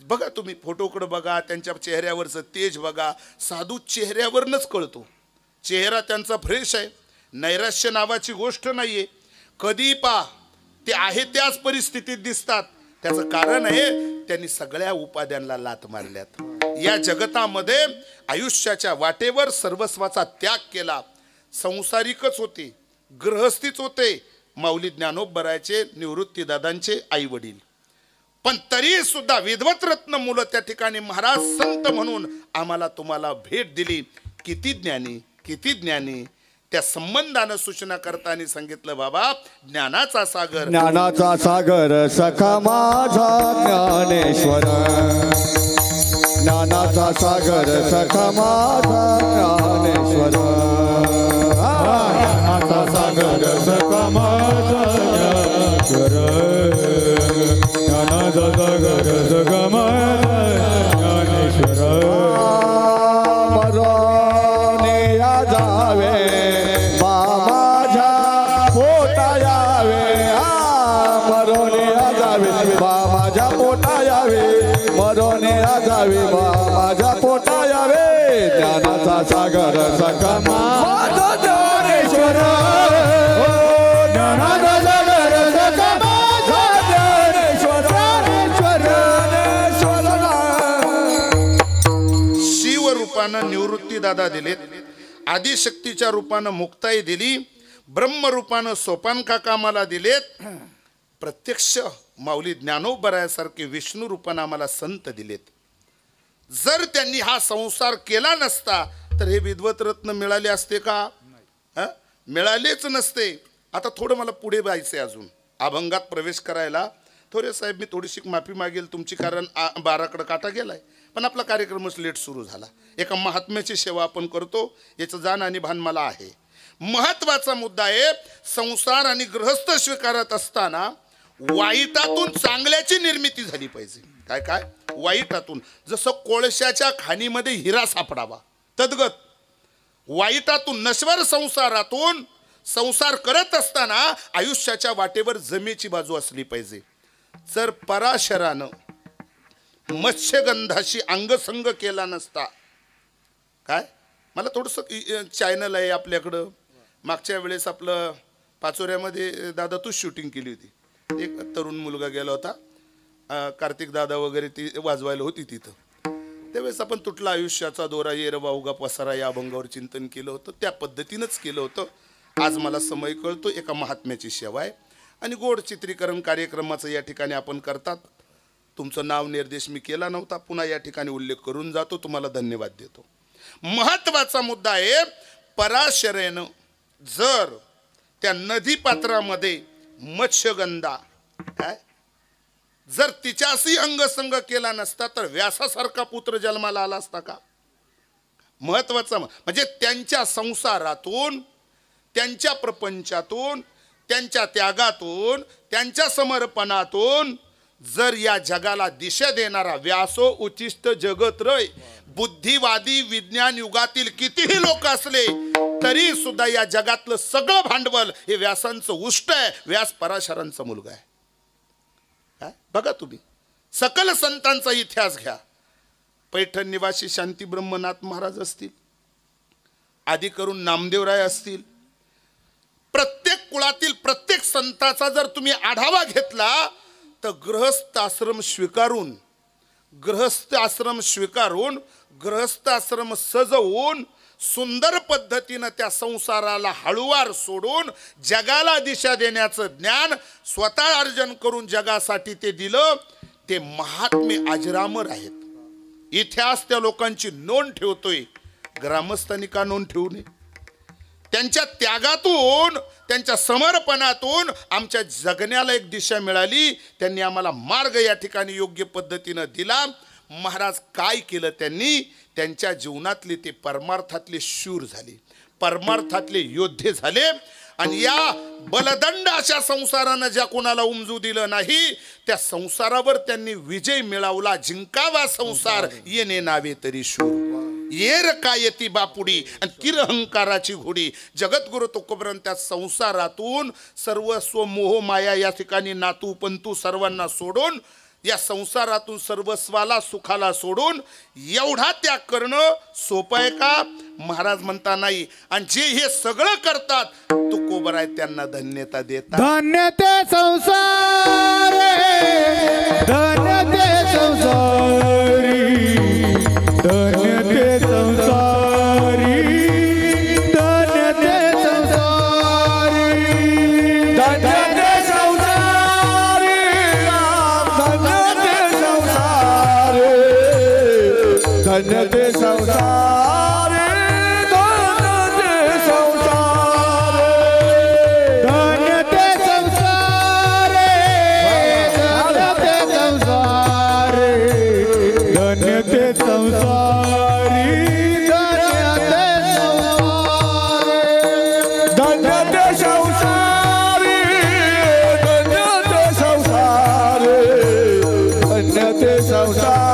बघा तुम्ही फोटोकडे बघा, त्यांच्या चेहऱ्यावरचं तेज बघा, साधू चेहऱ्यावरनच कळतो. चेहरा त्यांचा फ्रेश आहे, नैराश्य नावाची गोष्ट नाहीये. कधी पा ते आहे त्याच परिस्थितीत दिसतात. त्याचं कारण आहे त्यांनी सगळ्या उपाध्यांना लाथ मारल्यात. या जगतामध्ये आयुष्याच्या वाटेवर सर्वस्वाचा त्याग केला. संसारिकच होते, गृहस्थीच होते माऊली ज्ञानोबरायाचे, निवृत्तीदादांचे आई वडील. पण तरी सुद्धा विद्वत रत्न मुलं त्या ठिकाणी महाराज संत म्हणून आम्हाला तुम्हाला भेट दिली. किती ज्ञानी, किती ज्ञानी. त्या संबंधानं सूचना करताना सांगितलं, बाबा ज्ञानाचा सागर, ज्ञानाचा सागर सखा माझा ज्ञानेश्वर, ज्ञानाचा सागर सखा माझा ज्ञानेश्वर, ज्ञानाचा सागर सखा माझा ज्ञानेश्वर, ज्ञानाचा सागर सखा माझा ज्ञानेश्वर. मरोने या जावे बा माझ्या पोटा यावे, मरोने या जावे बा माझ्या पोटा यावे, मरोने या जावे बा माझ्या पोटा यावे. ज्ञानाचा सागर सखा माझा ज्ञानेश्वर, ज्ञानाचा सागर सखा माझा ज्ञानेश्वर, शिवरूपानं निवृत्तीदादा दिलेत, आदिशक्तीच्या रूपानं मुक्ताई दिली, ब्रह्मरूपानं सोपान काका आम्हाला दिलेत, प्रत्यक्ष माऊली ज्ञानोबरायासारखे विष्णू रूपानं आम्हाला संत दिलेत. जर त्यांनी हा संसार केला नसता तर हे विद्वत रत्न मिळाले असते का? मिळालेच नसते. आता थोडं मला पुढे जायचंय, अजून अभंगात प्रवेश करायला. थोडे साहेब मी थोडीशी माफी मागेल तुमची, कारण 12कडे काटा गेलाय, पण आपला कार्यक्रमच लेट सुरू झाला. एका महात्म्याची सेवा आपण करतो याचं जाण आणि भान मला आहे. महत्वाचा मुद्दा आहे, संसार आणि गृहस्थ स्वीकारत असताना वाईटातून चांगल्याची निर्मिती झाली पाहिजे. काय काय वाईटातून, जसं कोळशाच्या खाणीमध्ये हिरा सापडावा तद्गत वाईटातून, नश्वर संसारातून संसार करत असताना आयुष्याच्या वाटेवर जमेची बाजू असली पाहिजे. जर पराशरानं मत्स्यगंधाशी अंगसंग केला नसता, काय मला थोडंसं चॅनल आहे आपल्याकडं, मागच्या वेळेस आपलं पाचोऱ्यामध्ये दादा तूच शूटिंग केली होती. एक तरुण मुलगा गेला होता, कार्तिक दादा वगैरे ती वाजवायला होती तिथं. त्यावेळेस आपण तुटला आयुष्याचा दोरा ये रवा उगा पसारा या अभंगावर चिंतन केलं होतं. त्या पद्धतीनंच केलं होतं. आज मला समय कळतो, एका महात्म्याची सेवा आहे आणि गोड चित्रीकरण कार्यक्रमाचं या ठिकाणी आपण करतात. तुमचं नाव निर्देश मी केला नव्हता, पुन्हा या ठिकाणी उल्लेख करून जातो, तुम्हाला धन्यवाद देतो. महत्वाचा मुद्दा आहे, पराशरेनं जर त्या नदीपात्रामध्ये मत्स्यगंधा काय जर तिच्याशी अंगसंग केला नसता तर व्यासासारखा पुत्र जन्माला आला असता का? महत्वाचं म्हणजे त्यांच्या संसारातून, त्यांच्या प्रपंचातून, त्यांच्या त्यागातून, त्यांच्या समर्पणातून जर या जगाला दिशा देणारा व्यासो उचिष्ट जगत्रय, बुद्धिवादी विज्ञान युगातील कितीही लोक असले तरी सुद्धा या जगातलं सगळं भांडवल हे व्यासांचं उष्ट आहे. व्यास पराशरांचा मुलगा आहे. बघा तुम्ही सकल संतांचा इतिहास घ्या. पैठण निवासी शांती ब्रह्मनाथ महाराज असतील, आधी करून नामदेवराय असतील, प्रत्येक कुळातील प्रत्येक संताचा जर तुम्ही आढावा घेतला तर गृहस्थ आश्रम सजवून सुंदर पद्धतीनं त्या संसाराला हळूवार सोडून जगाला दिशा देण्याचं ज्ञान स्वतः अर्जन करून जगासाठी ते दिलं. ते महात्मे अजरामर आहेत. इतिहास त्या लोकांची नोंद ठेवतोय. ग्रामस्थांनी का नोंद ठेवू नये? त्यांच्या त्यागातून, त्यांच्या समर्पणातून आमच्या जगण्याला एक दिशा मिळाली. त्यांनी आम्हाला मार्ग या ठिकाणी योग्य पद्धतीनं दिला. महाराज काय केलं त्यांनी? त्यांच्या जीवनातले ते परमार्थातले शूर झाले, परमार्थातले योद्धे झाले. आणि या बलदंड अशा संसारानं ज्या कोणाला उमजू दिलं नाही त्या संसारावर त्यांनी विजय मिळवला. जिंकावा संसार येणे नावे तरी शूर, येर कायती बापुडी आणि तिरहंकाराची घोडी. जगद्गुरु तुकोबरान त्या संसारातून सर्वस्व मोह माया या ठिकाणी नातू पंतू सर्वांना सोडून, या संसारातून सर्वस्वाला सुखाला सोडून एवढा त्याग करणं सोपं आहे का? महाराज म्हणता नाही. आणि जे हे सगळं करतात तुकोबराय त्यांना धन्यता देतात. धन्य ते संसार, धन्य ते संसारी, धन्य ते संसारी, धन्य ते संसारी, धन्य ते संसारी, धन्य ते संसारी, धन्य ते संसारी, धन्य ते संसारी, धन्य ते संसारी, धन्य ते संसारी, धन्य ते संसारी, धन्य ते संसारी,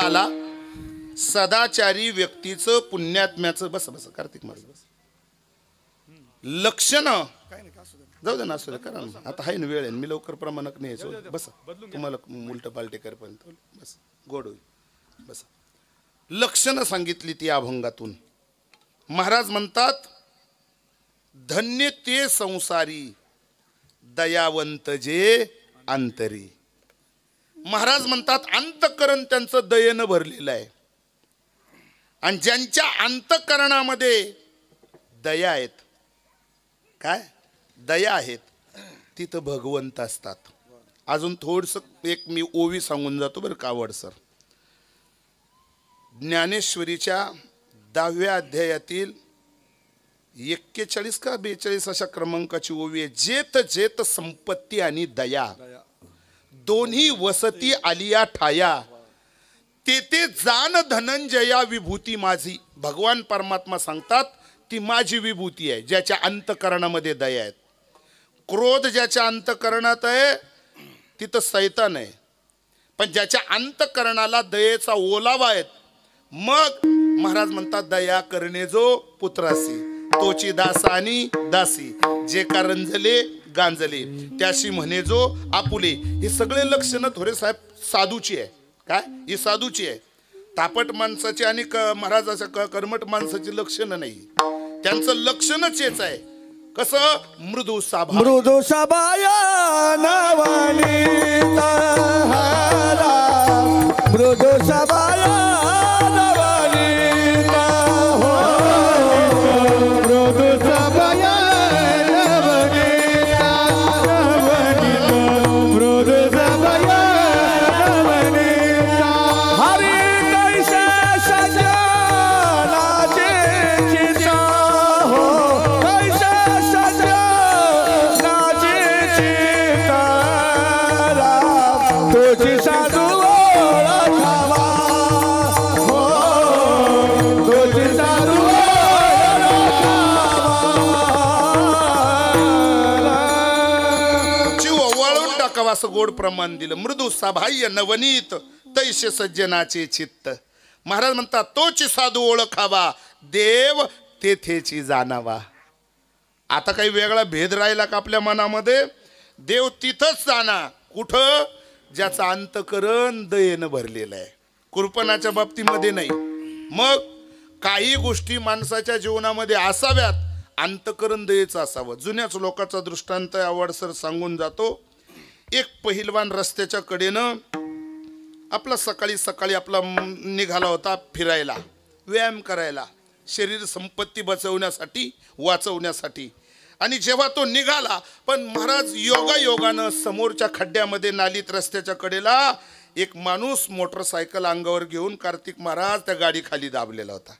आला. सदाचारी व्यक्तीचं पुण्यात्म्याचं बस बस कार्तिक महाराज बस लक्षण जाऊ दे ना, असू दे करा ना. आता आहे ना वेळ आहे, मी लवकर प्रमाणक नाही यायचो. बस तुम्हाला उलट पालटे करेपर्यंत बस गोड होईल. बस लक्षणं सांगितली ती अभंगातून. महाराज म्हणतात धन्य ते संसारी, दयावंत जे अंतरी. महाराज म्हणतात अंतःकरण त्यांचं दयेनं भरलेलं आहे. आणि ज्यांच्या अंतःकरणामध्ये दया आहेत, काय दया आहेत, तिथं भगवंत असतात. अजून थोडंसं एक मी ओवी सांगून जातो बरं का आवड सर. ज्ञानेश्वरीच्या 10व्या अध्यायातील 41 का 42 अशा क्रमांकाची ओवी आहे. जेत जेत संपत्ती आणि दया दोन्ही वसती आलिया ठाया, तेथे जाण धनंजया विभूती माझी. भगवान परमात्मा सांगतात ती माझी विभूती आहे ज्याच्या अंतःकरणामध्ये दया आहे. क्रोध ज्याच्या अंतःकरणात आहे तिथं सैतान आहे, पण ज्याच्या अंतःकरणाला दयेचा ओलावा आहे मग महाराज म्हणतात दया करणे जो पुत्रासी, तोची दासा आणि दासी, जे का रंजले गांजले त्याशी म्हणे जो आपुले. हे सगळे लक्षणं थोडे साहेब साधूची आहे. काय ही साधूची आहे. तापट माणसाची आणि महाराजाच्या कर्मठ माणसाची लक्षणं नाही. त्यांचं लक्षणच हेच आहे. कसं मृदू साभा, मृदू सबाया नवानी तहारा, मृदू सबाया नवानी तहो, मृदू सबाया नवनीता, नवनीता, मृदू सबाया तोची साधू ओळखावा हो तोची साधू जीव ओवाळून टाकावा असं गोड प्रमाण दिलं. मृदू सभाह्य नवनीत तैसे सज्जनाचे चित्त. महाराज म्हणतात तोची साधू ओळखावा देव तेथेची जाणावा. आता काही वेगळा भेद राहिला का आपल्या मनामध्ये? देव तिथंच जाणार कुठं? ज्याचं अंतकरण दयेनं भरलेलं आहे, कृपणाच्या बाबतीमध्ये नाही. मग काही गोष्टी माणसाच्या जीवनामध्ये असाव्यात, अंतकरण दयेचं असावं. जुन्याच लोकांचा दृष्टांत आवडसर सांगून जातो. एक पहिलवान रस्त्याच्या कडेनं आपला सकाळी सकाळी आपला निघाला होता फिरायला, व्यायाम करायला, शरीर संपत्ती बचवण्यासाठी वाचवण्यासाठी. आणि जेव्हा तो निघाला, पण महाराज योगायोगानं समोरच्या खड्ड्यामध्ये नालीत रस्त्याच्या कडेला एक माणूस मोटरसायकल अंगावर घेऊन कार्तिक महाराज त्या गाडी खाली दाबलेला होता.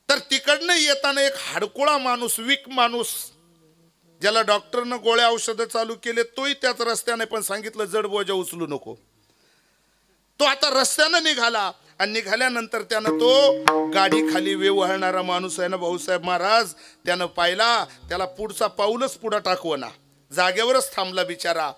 तर तिकडनं येताना एक हाडकुळा माणूस, वीक माणूस, ज्याला डॉक्टरनं गोळ्या औषधं चालू केले, तोही त्याच रस्त्याने पण सांगितलं जड बोजा उचलू नको. तो आता रस्त्यानं निघाला आणि निघाल्यानंतर त्यानं तो गाडी खाली वेवहळणारा माणूस आहे ना भाऊसाहेब महाराज, त्यानं पाहिला, त्याला पुढचा पाऊलच पुढं टाकवना, जागेवरच थांबला बिचारा.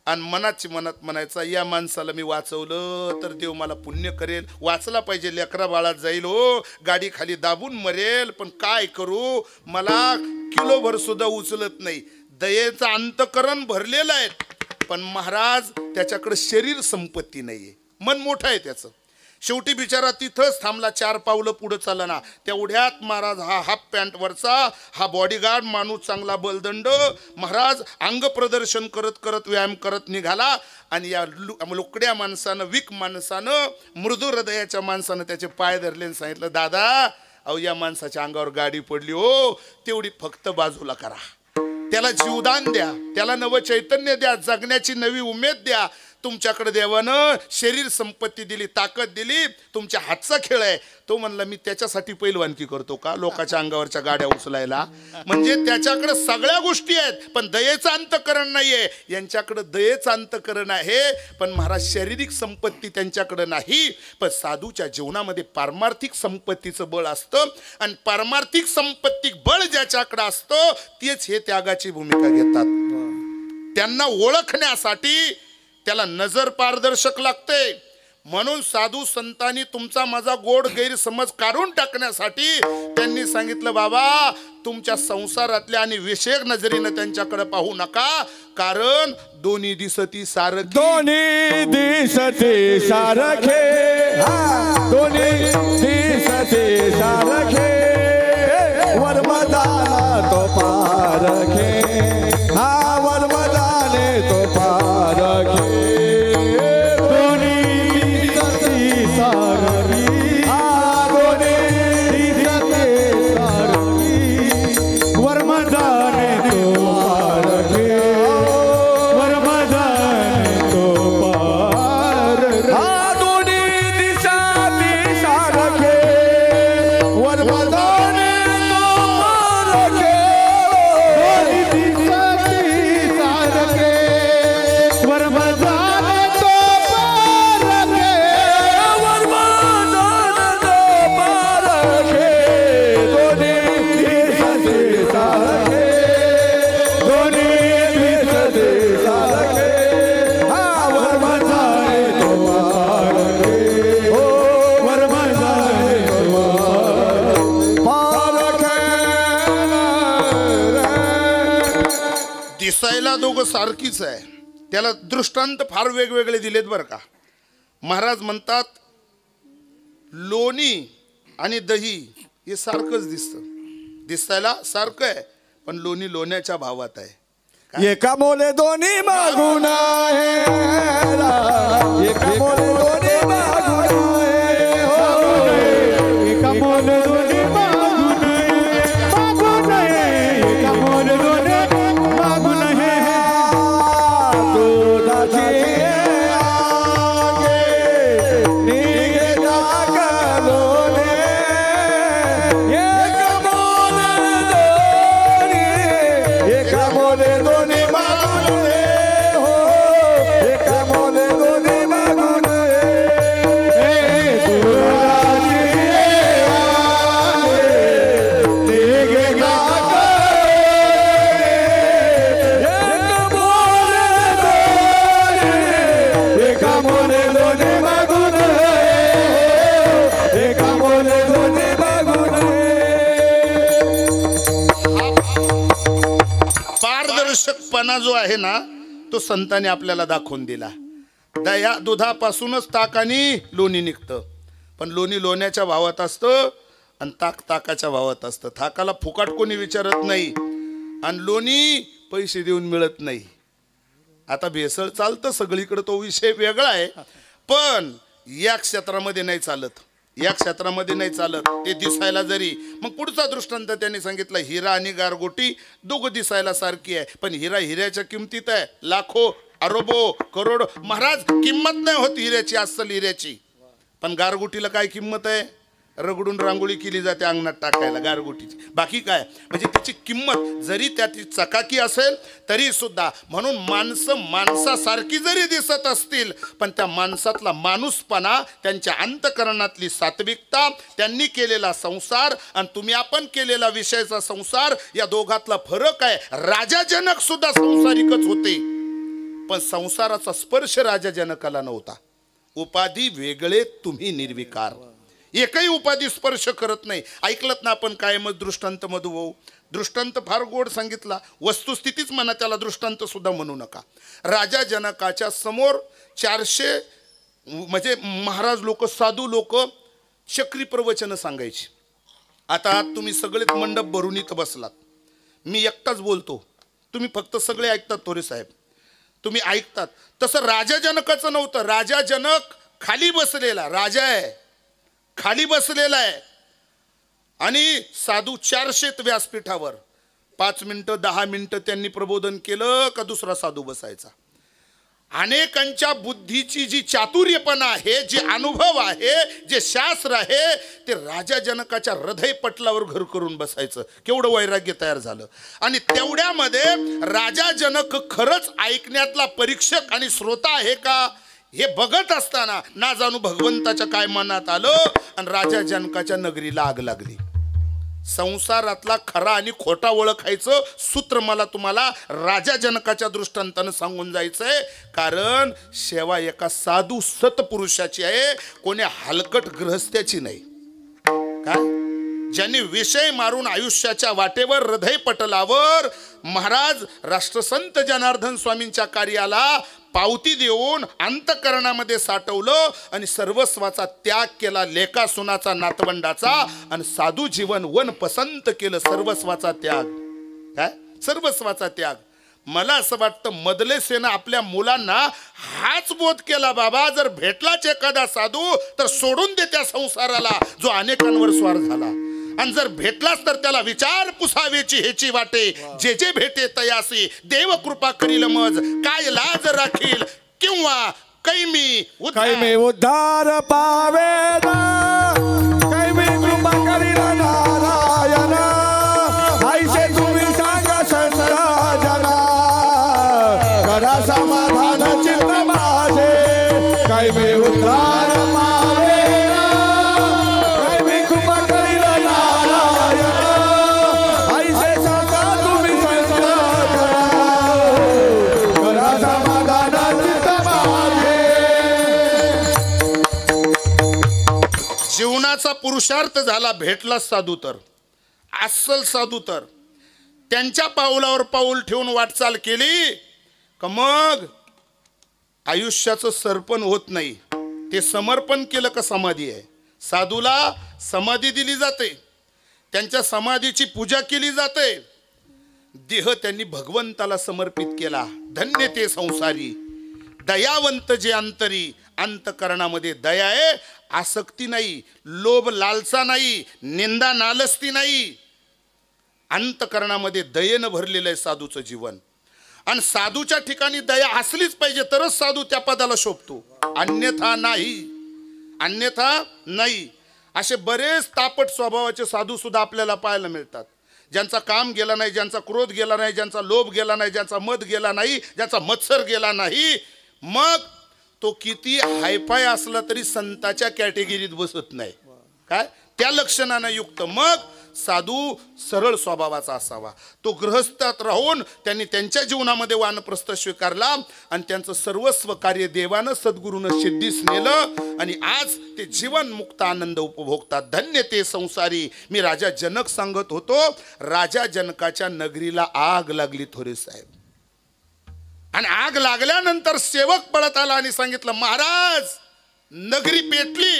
आणि मनाची मनात म्हणायचा, या माणसाला मी वाचवलं तर देव मला पुण्य करेल, वाचला पाहिजे, लेकरा बाळात जाईल हो, गाडी खाली दाबून मरेल, पण काय करू, मला किलोभर सुद्धा उचलत नाही. दयेचं अंतकरण भरलेलं आहे, पण महाराज त्याच्याकडे शरीर संपत्ती नाहीये, मन मोठं आहे त्याचं. शेवटी बिचारा तिथंच थांबला, 4 पावलं पुढे चालला ना. तेवढ्यात महाराज हा हाफ पॅन्ट वरचा हा बॉडीगार्ड माणूस, चांगला बलदंड महाराज, अंग प्रदर्शन करत करत व्यायाम करत निघाला. आणि या लुकड्या माणसानं, वीक माणसानं, मृदू हृदयाच्या माणसानं त्याचे पाय धरले आणि सांगितलं, दादा अहो या माणसाच्या अंगावर गाडी पडली हो, तेवढी फक्त बाजूला करा, त्याला जीवदान द्या, त्याला नवं चैतन्य द्या, जगण्याची नवी उमेद द्या. तुमच्याकडे देवानं शरीर संपत्ती दिली, ताकद दिली, तुमच्या हातचा खेळ आहे. तो म्हणला मी त्याच्यासाठी पहिलवानकी करतो का, लोकांच्या अंगावरच्या गाड्या उचलायला? म्हणजे त्याच्याकडे सगळ्या गोष्टी आहेत, पण दयेचं अंतकरण नाहीये. यांच्याकडे दयेचं अंतकरण आहे, पण महाराज शारीरिक संपत्ती त्यांच्याकडे नाही. पण साधूच्या जीवनामध्ये पारमार्थिक संपत्तीचं बळ असतं, आणि पारमार्थिक संपत्ती बळ ज्याच्याकडे असतं तेच हे त्यागाची भूमिका घेतात. त्यांना ओळखण्यासाठी त्याला नजर पारदर्शक लागते. म्हणून साधू संतांनी तुमचा माझा गोड गैरसमज काढून टाकण्यासाठी त्यांनी सांगितलं, बाबा तुमच्या संसारातल्या आणि विषयक नजरेनं त्यांच्याकडे पाहू नका, कारण दोन्ही दिसती सारखी, दोन्ही दिसते सारखे, दोन्ही दिसते सारखे, वर्मदाना तो पारखे, हा वर्मदाने तो पारखे. दिसायला दोघं सारखीच आहे, त्याला दृष्टांत फार वेगवेगळे दिलेत बरं का. महाराज म्हणतात लोणी आणि दही हे सारखंच दिसतं, दिसायला सारखं आहे, पण लोणी लोण्याच्या भावात आहे. एका मोले दोन्ही मागून आहे, एका मोले दोन्ही मागून आहे, एका मोले दोन्ही मागून आहे, मागून आहे, एका मोले दोन्ही मागून आहे. दुधाची एका मोले दोन्ही मागून हो, एका माणूसपणा जो आहे ना तो संतांनी आपल्याला दाखवून दिला. दया दुधापासूनच ताक आणि लोणी निघतं, पण लोणी लोण्याच्या भावात असतं आणि ताक ताकाच्या भावात असतं. ताकाला फुकाट कोणी विचारत नाही आणि लोणी पैसे देऊन मिळत नाही. आता भेसळ चालतं सगळीकडे, तो विषय वेगळा आहे, पण या क्षेत्रामध्ये नाही चालत. या क्षेत्रामध्ये नाही चालत. ते दिसायला जरी, मग पुढचा दृष्टांत त्यांनी सांगितला, हिरा आणि गारगोटी दोघं दिसायला सारखी आहे, पण हिरा हिऱ्याच्या किमतीत आहे लाखो अरबो करोड. महाराज किंमत नाही होत हिऱ्याची, अस्सल हिऱ्याची, पण गारगोटीला काय किंमत आहे? रगडून रांगोळी केली जाते अंगणात टाकायला गारगोटीची, बाकी काय. म्हणजे त्याची किंमत जरी त्याची चकाकी असेल तरी सुद्धा. म्हणून माणसं माणसासारखी जरी दिसत असतील, पण त्या माणसातला माणूसपणा, त्यांच्या अंतकरणातली सात्विकता, त्यांनी केलेला संसार आणि तुम्ही आपण केलेला विषयाचा संसार, या दोघातला फरक आहे. राजा जनक सुद्धा संसारिकच होते, पण संसाराचा स्पर्श राजा जनकाला नव्हता. उपाधी वेगळे, तुम्ही निर्विकार. एकही उपाधी स्पर्श करत नाही. ऐकलत ना आपण कायमच दृष्टांत मधुभाऊ. दृष्टांत फार गोड सांगितला, वस्तुस्थितीच म्हणा त्याला, दृष्टांत सुद्धा म्हणू नका. राजा जनकाच्या समोर 400 म्हणजे महाराज लोक, साधू लोक चक्री प्रवचन सांगायची. आता तुम्ही सगळेच मंडप भरून इथं बसलात, मी एकटाच बोलतो, तुम्ही फक्त सगळे ऐकतात. तोरे साहेब तुम्ही ऐकतात. तसं राजा जनकाचं नव्हतं. राजा जनक खाली बसलेला राजा आहे, खाली बसलेला आहे, आणि साधू 400 व्यासपीठावर. 5 मिनिटं 10 मिनिटं त्यांनी प्रबोधन केलं का दुसरा साधू बसायचा. अनेकांच्या बुद्धीची जी चातुर्यपणा आहे, जे अनुभव आहे, जे शास्त्र आहे, ते राजा जनकाच्या हृदय पटलावर घर करून बसायचं. केवढं वैराग्य तयार झालं. आणि तेवढ्यामध्ये राजा जनक खरंच ऐकण्यातला परीक्षक आणि श्रोता आहे का हे बघत असताना ना जाणू भगवंताच्या काय मनात आलं आणि राजा जनकाच्या नगरीला आग लागली. संसारातला खरा आणि खोटा ओळखायचं सूत्र मला तुम्हाला राजा जनकाच्या दृष्टांतानं सांगून जायचंय. कारण सेवा एका साधू सत्पुरुषाची आहे, कोणी हलकट गृहस्थ्याची नाही. काय ज्यांनी विषय मारून आयुष्याच्या वाटेवर हृदय पटलावर महाराज राष्ट्रसंत जनार्दन स्वामींच्या कार्याला पावती देऊन अंतकरणामध्ये साठवलं आणि सर्वस्वाचा त्याग केला, लेका सुनाचा नातवंडाचा, आणि साधू जीवन वन पसंत केलं. सर्वस्वाचा त्याग. काय सर्वस्वाचा त्याग. मला असं वाटतं मदले सेना आपल्या मुलांना हाच बोध केला, बाबा जर भेटलाच एखादा साधू तर सोडून दे त्या संसाराला जो अनेकांवर स्वार झाला, आणि जर भेटलाच तर त्याला विचार पुसावेची हेची वाटे. जे जे भेटे तयासी देव कृपा करील मज, काय लाज राखील किंवा कैमी उद्धार पावेना, कैमी कृपा करील नारायण. ऐसे तुम्ही सांगा संसाराजना, करा समाधान चित्त माझे. कैमी उद्धार पावेना, कैमी कृपा करील नारायण. ऐसे सांगा तुम्ही संसाराजना, करा समाधान चित्त माझे. जीवनाचा पुरुषार्थ झाला, भेटला साधू तर, अस्सल साधू तर, त्यांच्या पाऊलावर पाऊल ठेवून वाटचाल केली का मग आयुष्याचं सरपण होत नाही. ते समर्पण केलं का समाधी आहे. साधूला समाधी दिली जाते, त्यांच्या समाधीची पूजा केली जाते. देह त्यांनी भगवंताला समर्पित केला. धन्य ते संसारी, दयावंत जे अंतरी. अंतकरणामध्ये दया आहे, आसक्ती नाही, लोभ लालसा नाही, निंदा नालस्ती नाही. अंतकरणामध्ये दयेनं भरलेलं आहे साधूचं जीवन. आणि साधूच्या ठिकाणी दया असलीच पाहिजे तरच साधू त्या पदाला शोभतो, अन्यथा नाही. अन्यथा नाही. असे बरेच तापट स्वभावाचे साधू सुद्धा आपल्याला पाहायला मिळतात, ज्यांचा काम गेला नाही, ज्यांचा क्रोध गेला नाही, ज्यांचा लोभ गेला नाही, ज्यांचा मद गेला नाही, ज्यांचा मत्सर गेला नाही. मग तो किती हायफाय असला तरी संताच्या कॅटेगरीत बसत नाही. काय त्या लक्षणानं युक्त. मग साधू सरळ स्वभावाचा असावा. तो गृहस्थात राहून त्यांनी त्यांच्या जीवनामध्ये वानप्रस्थ स्वीकारला आणि त्यांचं सर्वस्व कार्य देवानं सद्गुरूनं सिद्धीस नेलं आणि आज ते जीवन मुक्त आनंद उपभोगतात. धन्य ते संसारी. मी राजा जनक सांगत होतो, राजा जनकाच्या नगरीला आग लागली थोरे साहेब. आणि आग लागल्यानंतर सेवक पळत आला आणि सांगितलं, महाराज नगरी पेटली,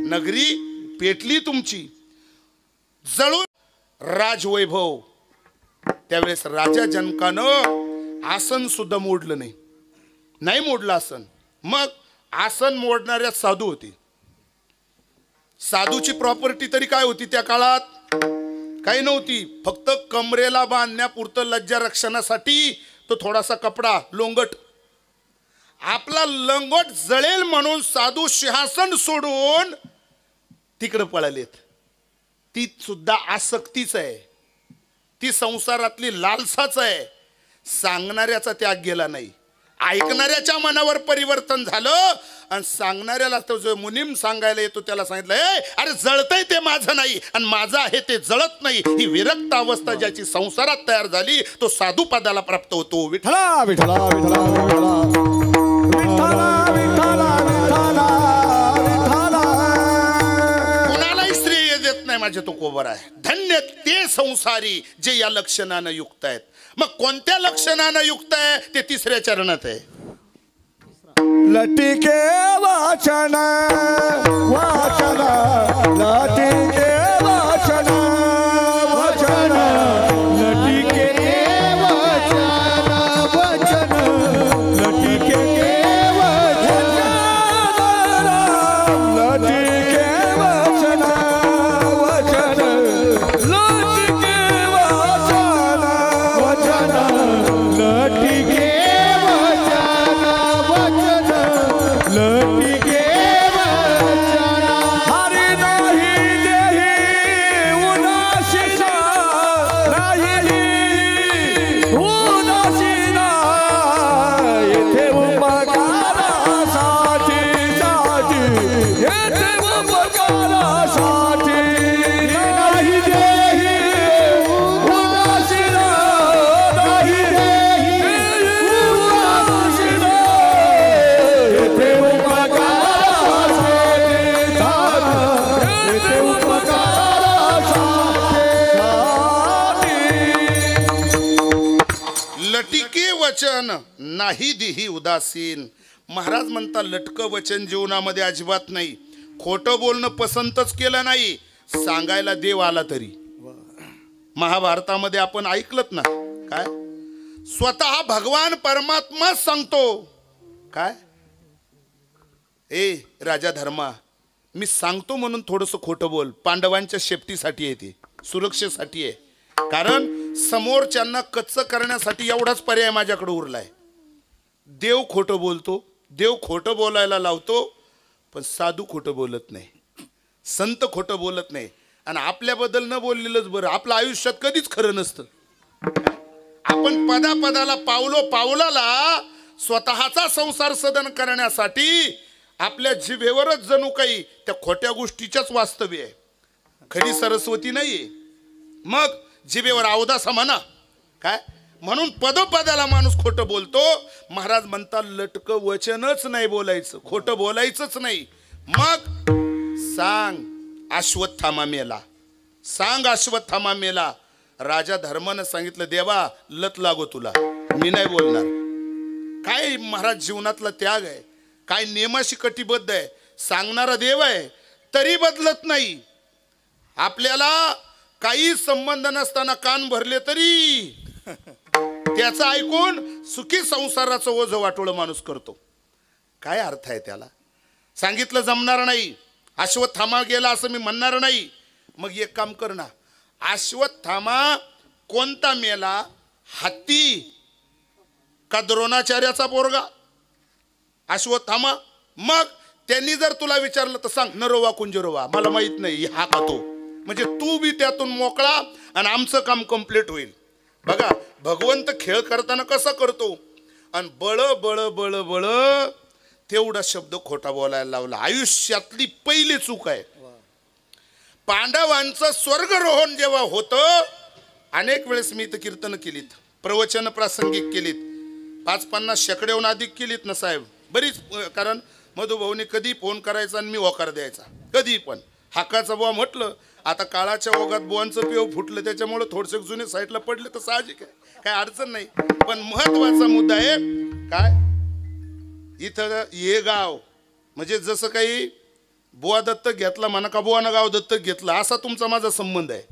नगरी पेटली तुमची, जळून राजवैभव. त्यावेळेस राजा जनकानं आसन सुद्धा मोडलं नाही, नाही मोडलं आसन. मग आसन मोडणाऱ्या साधू होते. साधूची प्रॉपर्टी तरी काय होती त्या काळात? काही नव्हती, फक्त कमरेला बांधण्यापुरतं लज्जा रक्षणासाठी तो थोडासा कपडा, लोंगट. आपला लंगोट जळेल म्हणून साधू सिंहासन सोडून तिकडे पळालेत. ती सुद्धा आसक्तीच आहे, ती संसारातली लालसाच आहे. सांगणाऱ्याचा त्याग गेला नाही, ऐकणाऱ्याच्या मनावर परिवर्तन झालं. आणि सांगणाऱ्याला तो जो मुनीम सांगायला येतो त्याला सांगितलं, अरे जळतंय ते माझं नाही आणि माझं आहे ते जळत नाही. ही विरक्त अवस्था ज्याची संसारात तयार झाली तो साधू पदाला प्राप्त होतो. विठ्ठला विठ्ठला विठ्ठला विठ्ठला विठ्ठला विठ्ठला विठ्ठला. कुणालाही श्रेय देत नाही माझे तो कोबर आहे. धन्य ते संसारी जे या लक्षणानं युक्त आहेत. मग कोणत्या लक्षणानं युक्त आहे ते तिसऱ्या चरणात आहे. लटिके वाचन वाचन लटिके वाचन वाचन लटिके वचन वचन लटिके वचन लटिके वाचन वाचन लटिके वाचन वाचन लटिके वचन वचन लटिके वचन. हरि नाही देही उदासीना नाही उदासीना येथे उपकारासाठी साठी येथे उपकारासाठी नाही देही उदासीना नाही देही उदासीना येथे उपकारासाठी येथे उपकारासाठी. लटिके वचन नाही दिही उदासीन. महाराज म्हणता लटकं वचन जीवनामध्ये अजिबात नाही. खोटं बोलणं पसंतच केलं नाही, सांगायला देव आला तरी. महाभारतामध्ये आपण ऐकलत ना, काय स्वतः भगवान परमात्मा सांगतो काय, ए राजा धर्मा, मी सांगतो म्हणून थोडंसं खोटं बोल. पांडवांच्या शेपटीसाठी आहे, ते सुरक्षेसाठी आहे. कारण समोरच्यांना कच्चं करण्यासाठी एवढाच पर्याय माझ्याकडे उरलाय. देव खोटं बोलतो, देव खोटं बोलायला लावतो, पण साधू खोटं बोलत नाही, संत खोटं बोलत नाही. आणि आपल्याबद्दल न बोललेलंच बरं. आपलं आयुष्यात कधीच खरं नसतं. आपण पदापदाला पावलो पावलाला स्वतःचा संसार सदन करण्यासाठी आपल्या जिभेवरच जणू काही त्या खोट्या गोष्टीच्याच वास्तव्य आहे, खरी सरस्वती नाहीये. मग जिभेवर अवदासा म्हणा काय, म्हणून पदोपदाला माणूस खोटं बोलतो. महाराज म्हणतात लटकं वचनच नाही बोलायचं, खोटं बोलायचंच नाही. मग सांग अश्वत्थामा मेला, सांग अश्वत्थामा मेला. राजा धर्मानं सांगितलं, देवा लत लागो तुला, मी नाही बोलणार. काय महाराज जीवनातला त्याग आहे, काय नियमाशी कटिबद्ध आहे. सांगणारा देव आहे तरी बदलत नाही. आपल्याला काही संबंध नसताना कान भरले तरी त्याचं ऐकून सुखी संसाराचं ओझं वाटोळं माणूस करतो. काय अर्थ आहे त्याला? सांगितलं जमणार नाही, अश्वत्थामा गेला असं मी म्हणणार नाही. मग एक काम कर ना, अश्वत्थामा कोणता मेला, हत्ती का द्रोणाचार्याचा पोरगा? अश्वत्थामा. मग त्यांनी जर तुला विचारलं तर सांग नरोवा कुंजरोवा, मला माहित नाही हा का तो. म्हणजे तू बी त्यातून मोकळा आणि आमचं काम कंप्लीट होईल. बघा भगवंत खेळ करताना कसा करतो, आणि बळ बळ बळ बळ तेवढा शब्द खोटा बोलायला लावला. आयुष्यातली पहिली चूक आहे. पांडवांचं स्वर्गरोहण जेव्हा होतं, अनेक वेळेस मी इथं कीर्तन केलीत, प्रवचन प्रासंगिक केलीत, 550 शेकड्याहून अधिक केलीत ना साहेब, बरीच. कारण मधुभाऊने कधी फोन करायचा आणि मी होकार द्यायचा, कधी पण हाकाचा बुवा म्हटलं आता काळाच्या ओघात बुवांचं पेव फुटलं त्याच्यामुळे थोडसे जुने साईडला पडले तर साहजिक आहे, काय अडचण नाही. पण महत्वाचा मुद्दा आहे काय, इथं हे गाव म्हणजे जसं काही बुवा दत्तक घेतला म्हणा का बुवानं गाव दत्तक घेतलं असा तुमचा माझा संबंध आहे.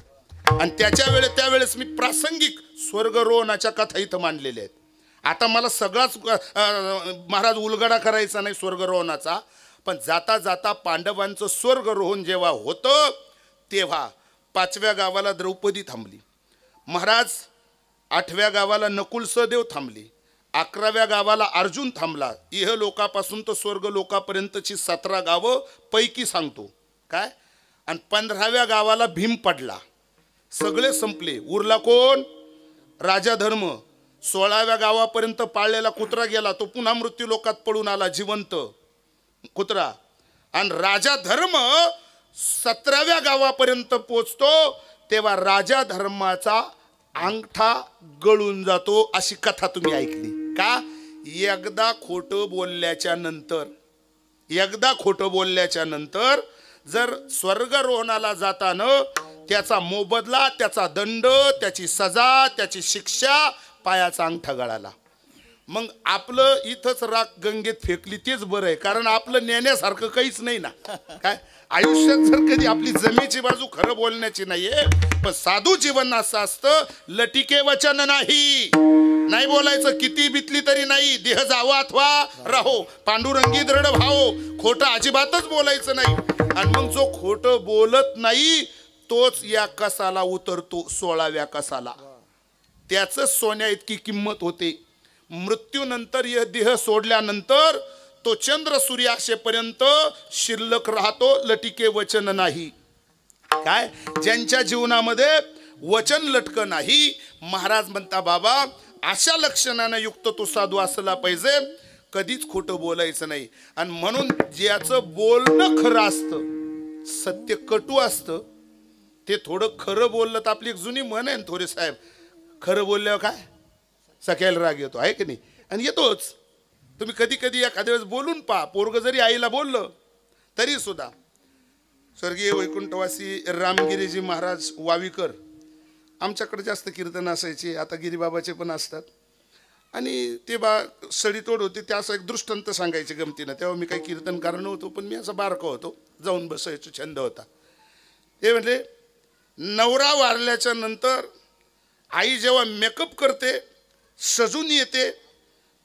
आणि त्यावेळेस मी प्रासंगिक स्वर्गरोहणाच्या कथा इथं मांडलेल्या आहेत. आता मला सगळाच महाराज उलगडा करायचा नाही स्वर्गरोहणाचा, पण जाता जाता पांडवांचं स्वर्गरोहण जेव्हा होतं तेव्हा 5व्या गावाला द्रौपदी थांबली महाराज, 8व्या गावाला नकुल सहदेव थांबली, 11व्या गावाला अर्जुन थांबला. इह लोकापासून तर स्वर्ग लोकापर्यंतची 17 गावं पैकी सांगतो काय. आणि 15व्या गावाला भीम पडला, सगळे संपले. उरला कोण, राजा धर्म. 16व्या गावापर्यंत पाळलेला कुत्रा गेला, तो पुन्हा मृत्यू लोकात पडून आला जिवंत कुत्रा. आणि राजा धर्म 17व्या गावापर्यंत पोचतो तेव्हा राजा धर्माचा अंगठा गळून जातो, अशी कथा तुम्ही ऐकली का. एकदा खोटं बोलल्याच्या नंतर जर स्वर्गरोहणाला जाताना त्याचा मोबदला, त्याचा दंड, त्याची सजा, त्याची शिक्षा, पायाचा अंगठा गळाला. मग आपलं इथंच राख गंगेत फेकली तेच बरं आहे, कारण आपलं नेण्यासारखं काहीच नाही ना. काय आयुष्यात जर कधी आपली जमेची बाजू खरं बोलण्याची नाहीये, पण साधू जीवन असं असतं, लटिके वचन नाही बोलायचं, किती बितली तरी नाही. देह जावा अथवा राहो, पांडुरंगी दृढ भाव, खोटं अजिबातच बोलायचं नाही. आणि मग जो खोटं बोलत नाही तोच या कसाला उतरतो 16व्या कसाला. त्याच सोन्या इतकी किंमत होते. मृत्यूनंतर यह देह सोडल्यानंतर तो चंद्र सूर्य असेपर्यंत शिल्लक राहतो, लटिके वचन नाही. काय ज्यांच्या जीवनामध्ये वचन लटक नाही, महाराज म्हणता बाबा अशा लक्षणाने युक्त तो साधू असला पाहिजे, कधीच खोटं बोलायचं नाही. आणि म्हणून ज्याचं बोलणं खरं असतं, सत्य कटू असतं, ते थोडं खरं बोललं तर आपली एक जुनी म्हण आहे थोरे साहेब, खरं बोलल्यावर काय सख्याला राग येतो आहे की नाही. आणि येतोच. तुम्ही कधी कधी एखाद्या वेळेस बोलून पहा, पोरग जरी आईला बोललं तरी सुद्धा. स्वर्गीय वैकुंठवासी रामगिरीजी महाराज वावीकर, आमच्याकडे जास्त कीर्तन असायचे, आता गिरीबाबाचे पण असतात. आणि ते सडीतोड होते, ते असं एक दृष्टांत सांगायचे गमतीनं. तेव्हा मी काही कीर्तनकार नव्हतो, पण मी असं बारका होतो, जाऊन बसायचो, छंद होता. ते म्हणजे नवरा वारल्याच्या नंतर आई जेव्हा मेकअप करते, सजून येते,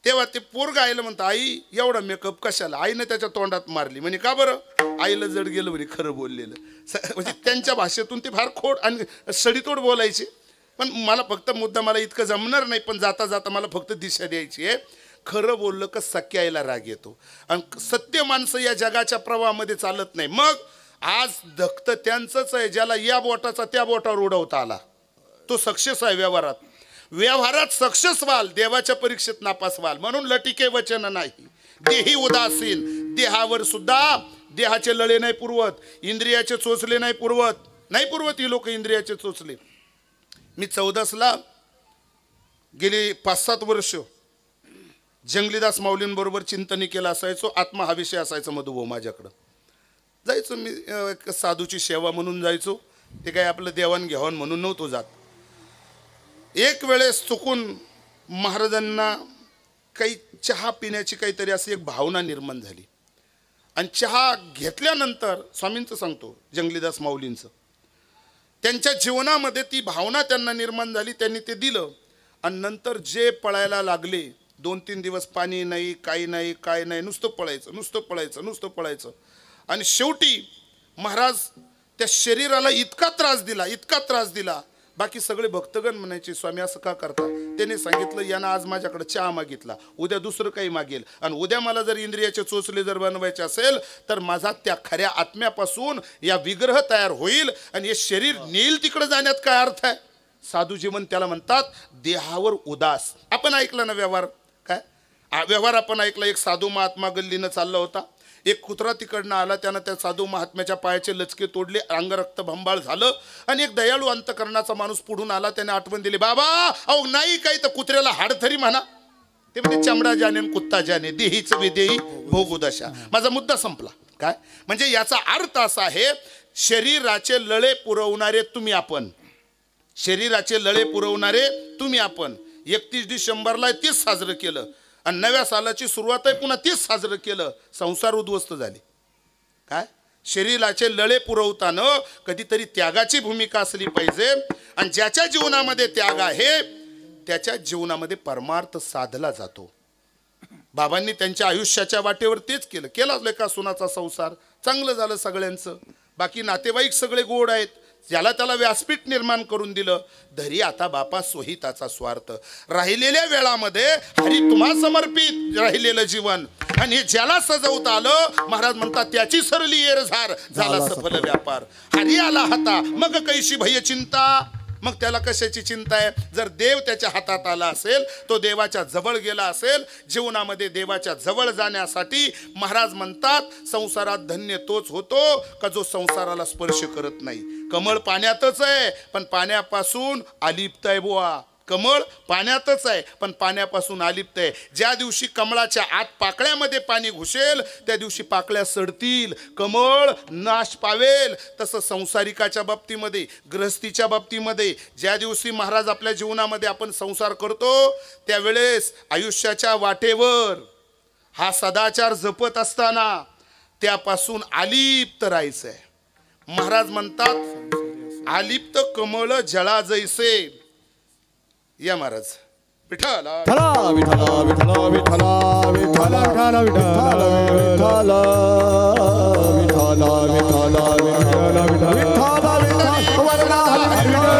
तेव्हा ते पोरग आईला म्हणतं, आई एवढा मेकअप कशाला. आईनं त्याच्या तोंडात मारली. म्हणे का बरं. आईला जड गेलं म्हणे खरं बोललेलं. म्हणजे त्यांच्या भाषेतून ते फार खोड आणि सडीतोड बोलायचे. पण मला फक्त मुद्दा, मला इतकं जमणार नाही, पण जाता जाता मला फक्त दिशा द्यायची आहे. खरं बोललं का सख्या आईला राग येतो. आणि सत्य माणसं या जगाच्या प्रवाहामध्ये चालत नाही. मग आज धक्त त्यांचंच आहे ज्याला या बोटाचा त्या बोटावर उडवता आला, तो सक्सेस आहे व्यवहारात. व्यवहारात सक्सेस व्हाल, देवाच्या परीक्षेत नापास व्हाल. म्हणून लटिके वचन नाही, देही उदासीन. देहावर सुद्धा देहाचे लळे नाही पुरवत, इंद्रियाचे चोचले नाही पुरवत ही लोक इंद्रियाचे चोचले. मी 14ला गेली 5-7 वर्ष जंगलीदास माऊलींबरोबर चिंतनी केलं असायचो. आत्मा हा विषय असायचा मधुभाऊ माझ्याकडं. जायचो मी एक साधूची सेवा म्हणून जायचो, ते काय आपलं देवाणघेवाण म्हणून नव्हतो जात. एक वेळेस चुकून महाराजांना काही चहा पिण्याची काहीतरी अशी एक भावना निर्माण झाली. आणि चहा घेतल्यानंतर स्वामींचं सांगतो, जंगलीदास माऊलींचं, त्यांच्या जीवनामध्ये ती भावना त्यांना निर्माण झाली. त्यांनी ते दिलं आणि नंतर जे पळायला लागले, 2-3 दिवस पाणी नाही, काही नाही, काय नाही, नुसतं पळायचं. आणि शेवटी महाराज त्या शरीराला इतका त्रास दिला, बाकी सगळे भक्तगण म्हणायचे, स्वामी असं का करता. त्याने सांगितलं, यानं आज माझ्याकडे चहा मागितला, उद्या दुसरं काही मागेल, आणि उद्या मला जर इंद्रियाचे चोचले जर बनवायचे असेल तर माझा त्या खऱ्या आत्म्यापासून या विग्रह तयार होईल आणि हे शरीर नेईल तिकडे जाण्यात काय अर्थ आहे. साधू जीवन त्याला म्हणतात, देहावर उदास. आपण ऐकलं ना व्यवहार, काय व्यवहार आपण ऐकला. एक साधू महात्मा गल्लीनं चालला होता, एक कुत्रा तिकडनं आला, त्यानं त्या साधू महात्म्याच्या पायाचे लचके तोडले, अंगरक्त भंबाळ झालं. आणि एक दयाळू अंतकरणाचा माणूस पुढून आला, त्याने आठवण दिली, बाबा अहो नाही काही तर कुत्र्याला हाड तरी म्हणा. ते म्हणजे चमडा जाणे कुत्ता जाणे, देहीच विदेही भोगुदशा. माझा मुद्दा संपला. काय म्हणजे याचा अर्थ असा आहे, शरीराचे लळे पुरवणारे तुम्ही आपण, शरीराचे लळे पुरवणारे तुम्ही आपण. 31 डिसेंबरला 30 साजरं केलं आणि नव्या सालाची सुरुवात आहे पुन्हा 30 साजरं केलं, संसार उद्ध्वस्त झाले. काय शरीराचे लळे पुरवताना कधीतरी त्यागाची भूमिका असली पाहिजे. आणि ज्याच्या जीवनामध्ये त्याग आहे त्याच्या जीवनामध्ये परमार्थ साधला जातो. बाबांनी त्यांच्या आयुष्याच्या वाटेवर तेच केलं. केलाच लेका सुनाचा संसार चांगलं झालं सगळ्यांचं, बाकी नातेवाईक सगळे गोड आहेत. ज्याला त्याला व्यासपीठ निर्माण करून दिलं. धरी आता बापा सोहिताचा स्वार्थ. राहिलेल्या वेळामध्ये हरी तुम्हा समर्पित राहिलेलं जीवन. आणि हे ज्याला सजवता आलं, महाराज म्हणतात त्याची सरली येरझार झाला सफल व्यापार. हरी आला हाता मग कैशी भय चिंता. मग त्याला कशाची चिंता आहे? जर देव त्याच्या हातात आला असेल, तो देवाच्या जवळ गेला असेल. जीवनामध्ये देवाच्या जवळ जाण्यासाठी महाराज म्हणतात संसारात धन्य तोच होतो का जो संसाराला स्पर्श करत नाही. कमळ पाण्यातच आहे पण पाण्यापासून अलिप्त आहे बुवा. कमळ पाण्यातच आहे पण पाण्यापासून अलिप्त आहे. ज्या दिवशी कमळाच्या आत पाकळ्यामध्ये पाणी घुसेल त्या दिवशी पाकळ्या सडतील, कमळ नाश पावेल. तसं संसारिकाच्या बाबतीमध्ये, गृहस्थीच्या बाबतीमध्ये ज्या दिवशी महाराज आपल्या जीवनामध्ये आपण संसार करतो त्यावेळेस आयुष्याच्या वाटेवर हा सदाचार जपत असताना त्यापासून अलिप्त राहायचं आहे. महाराज म्हणतात अलिप्त कमळ जळा जैसे. या महाराज विठ्ठल विठ्ठला विठ्ठला विठ्ठला विठ्ठला विठ्ठला विठ्ठला विठ्ठला विठ्ठला विठ्ठला विठ्ठला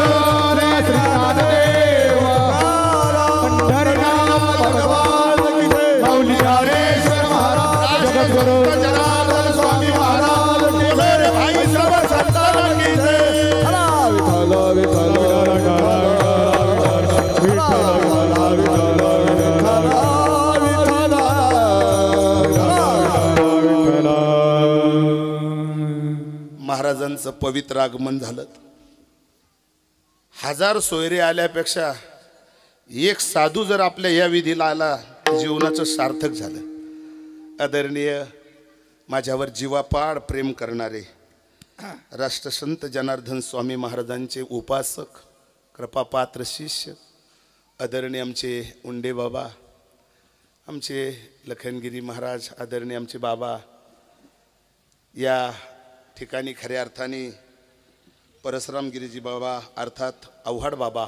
महाराजांचं पवित्र आगमन झालं. 1000 सोयरे आल्यापेक्षा एक साधू जर आपल्या या विधीला आला जीवनाचं सार्थक झालं. आदरणीय माझ्यावर जीवापाड प्रेम करणारे राष्ट्रसंत जनार्दन स्वामी महाराजांचे उपासक कृपापात्र शिष्य आदरणीय आमचे उंडे बाबा, आमचे लखनगिरी महाराज, आदरणीय आमचे बाबा, या ठिकाणी खऱ्या अर्थाने परशुरामगिरीजी बाबा अर्थात आव्हाड बाबा,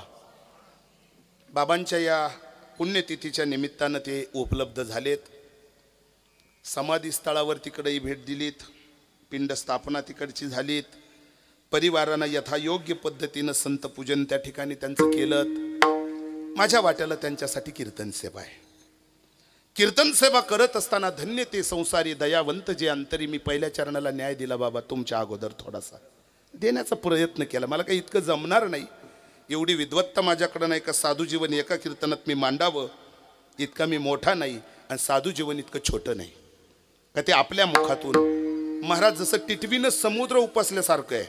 बाबांच्या या पुण्यतिथीच्या निमित्तानं ते उपलब्ध झालेत. समाधी स्थळावर तिकडेही भेट दिलीत, पिंड स्थापना तिकडची झालीत. परिवारानं यथायोग्य पद्धतीनं संत पूजन त्या ठिकाणी त्यांचं केलं. माझ्या वाट्याला त्यांच्यासाठी कीर्तन सेवा आहे. कीर्तन सेवा करत असताना धन्य ते संसारी दयावंत जे अंतरी. मी पहिल्या चरणाला न्याय दिला बाबा तुमच्या अगोदर, थोडासा देण्याचा प्रयत्न केला. मला काही इतकं जमणार नाही, एवढी विद्वत्ता माझ्याकडं नाही का साधू जीवन एका कीर्तनात मी मांडावं. इतका मी मोठा नाही आणि साधू जीवन इतकं छोटं नाही का ते आपल्या मुखातून. महाराज जसं टिटवीनं समुद्र उपसल्यासारखं आहे.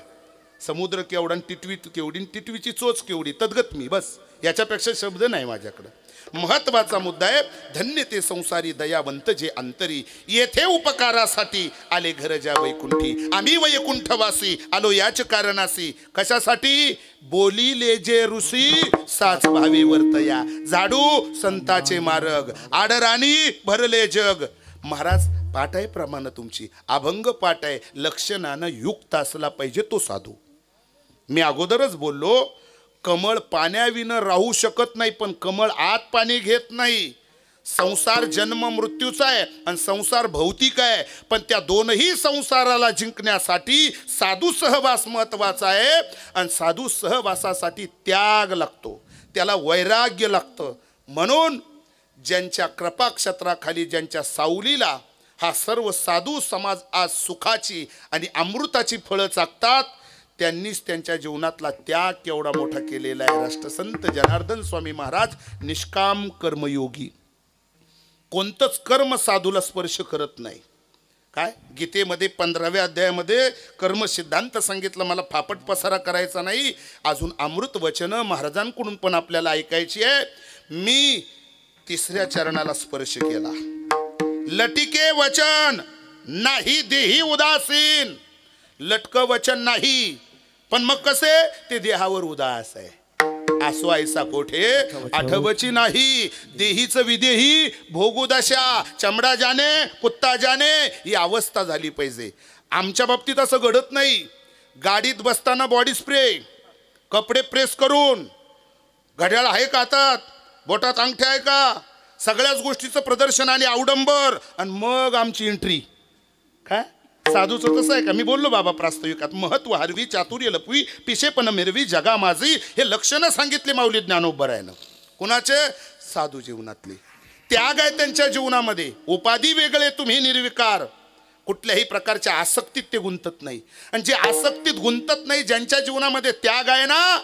समुद्र केवढा टिटवी केवढी, टिटवीची चोच केवढी, तद्गत मी. बस याच्यापेक्षा शब्द नाही माझ्याकडं. महत्वाचा मुद्दा आहे धन्य ते संसारी दयावंत जे अंतरी. येथे उपकारासाठी आले घर ज्या वैकुंठी. आम्ही वैकुंठवासी आलो याच कारणासी. कशासाठी? बोलिले जे ऋषी साच भावे वर्तया. झाडू संताचे मार्ग आडराणी भरले जग. महाराज पाठ आहे प्रमाण तुमची, अभंग पाठ आहे. लक्षणानं युक्त असला पाहिजे तो साधू. मी अगोदरच बोललो कमळ पाण्याविना राहू शकत नाही पण कमळ आत पाणी घेत नाही. संसार जन्म मृत्यूचा आहे आणि संसार भौतिक आहे, पण त्या दोनही संसाराला जिंकण्यासाठी साधू सहवास महत्वाचा आहे. आणि साधू सहवासासाठी त्याग लागतो, त्याला वैराग्य लागतं. म्हणून ज्यांच्या कृपाक्षेत्राखाली, ज्यांच्या सावलीला हा सर्व साधू समाज आज सुखाची आणि अमृताची फळं चाकतात, त्यांनीच त्यांच्या जीवनातला त्याग केवढा मोठा केलेला आहे. राष्ट्रसंत जनार्दन स्वामी महाराज निष्काम कर्मयोगी. कोणतंच कर्म साधूला स्पर्श करत नाही. काय गीतेमध्ये 15व्या अध्यायामध्ये कर्म सिद्धांत सांगितलं. मला फापट पसारा करायचा नाही. अजून अमृत वचनं महाराजांकडून पण आपल्याला ऐकायची आहे. मी 3ऱ्या चरणाला स्पर्श केला. लटिके वचन नाही देही उदासीन. लटक वचन नाही, पण मग कसे ते देहावर उदास आहे. आसो ऐसा कोठे आठवची नाही, देहीच विदेही भोगू दशा. चमडा जाने कुत्ता जाने ही अवस्था झाली पाहिजे. आमच्या बाबतीत असं घडत नाही. गाडीत बसताना बॉडी स्प्रे, कपडे प्रेस करून, घड्याळ आहे का हातात, बोटात अंगठ्या आहे का, सगळ्याच गोष्टीचं प्रदर्शन आणि अवडंबर, आणि मग आमची एंट्री. काय साधूचं तसं आहे का? मी बोललो बाबा प्रास्ताविकात, महत्व हरवी चातुर्य लपवी पिशेपण मिरवी जगा माझी, हे लक्षणं सांगितले माऊली ज्ञानोबरायानं. कुणाचे? साधू जीवनातले. त्याग आहे त्यांच्या जीवनामध्ये. उपाधी वेगळे, तुम्ही निर्विकार. कुठल्याही प्रकारच्या आसक्तीत ते गुंतत नाही. आणि जे आसक्तीत गुंतत नाही, ज्यांच्या जीवनामध्ये त्याग आहे ना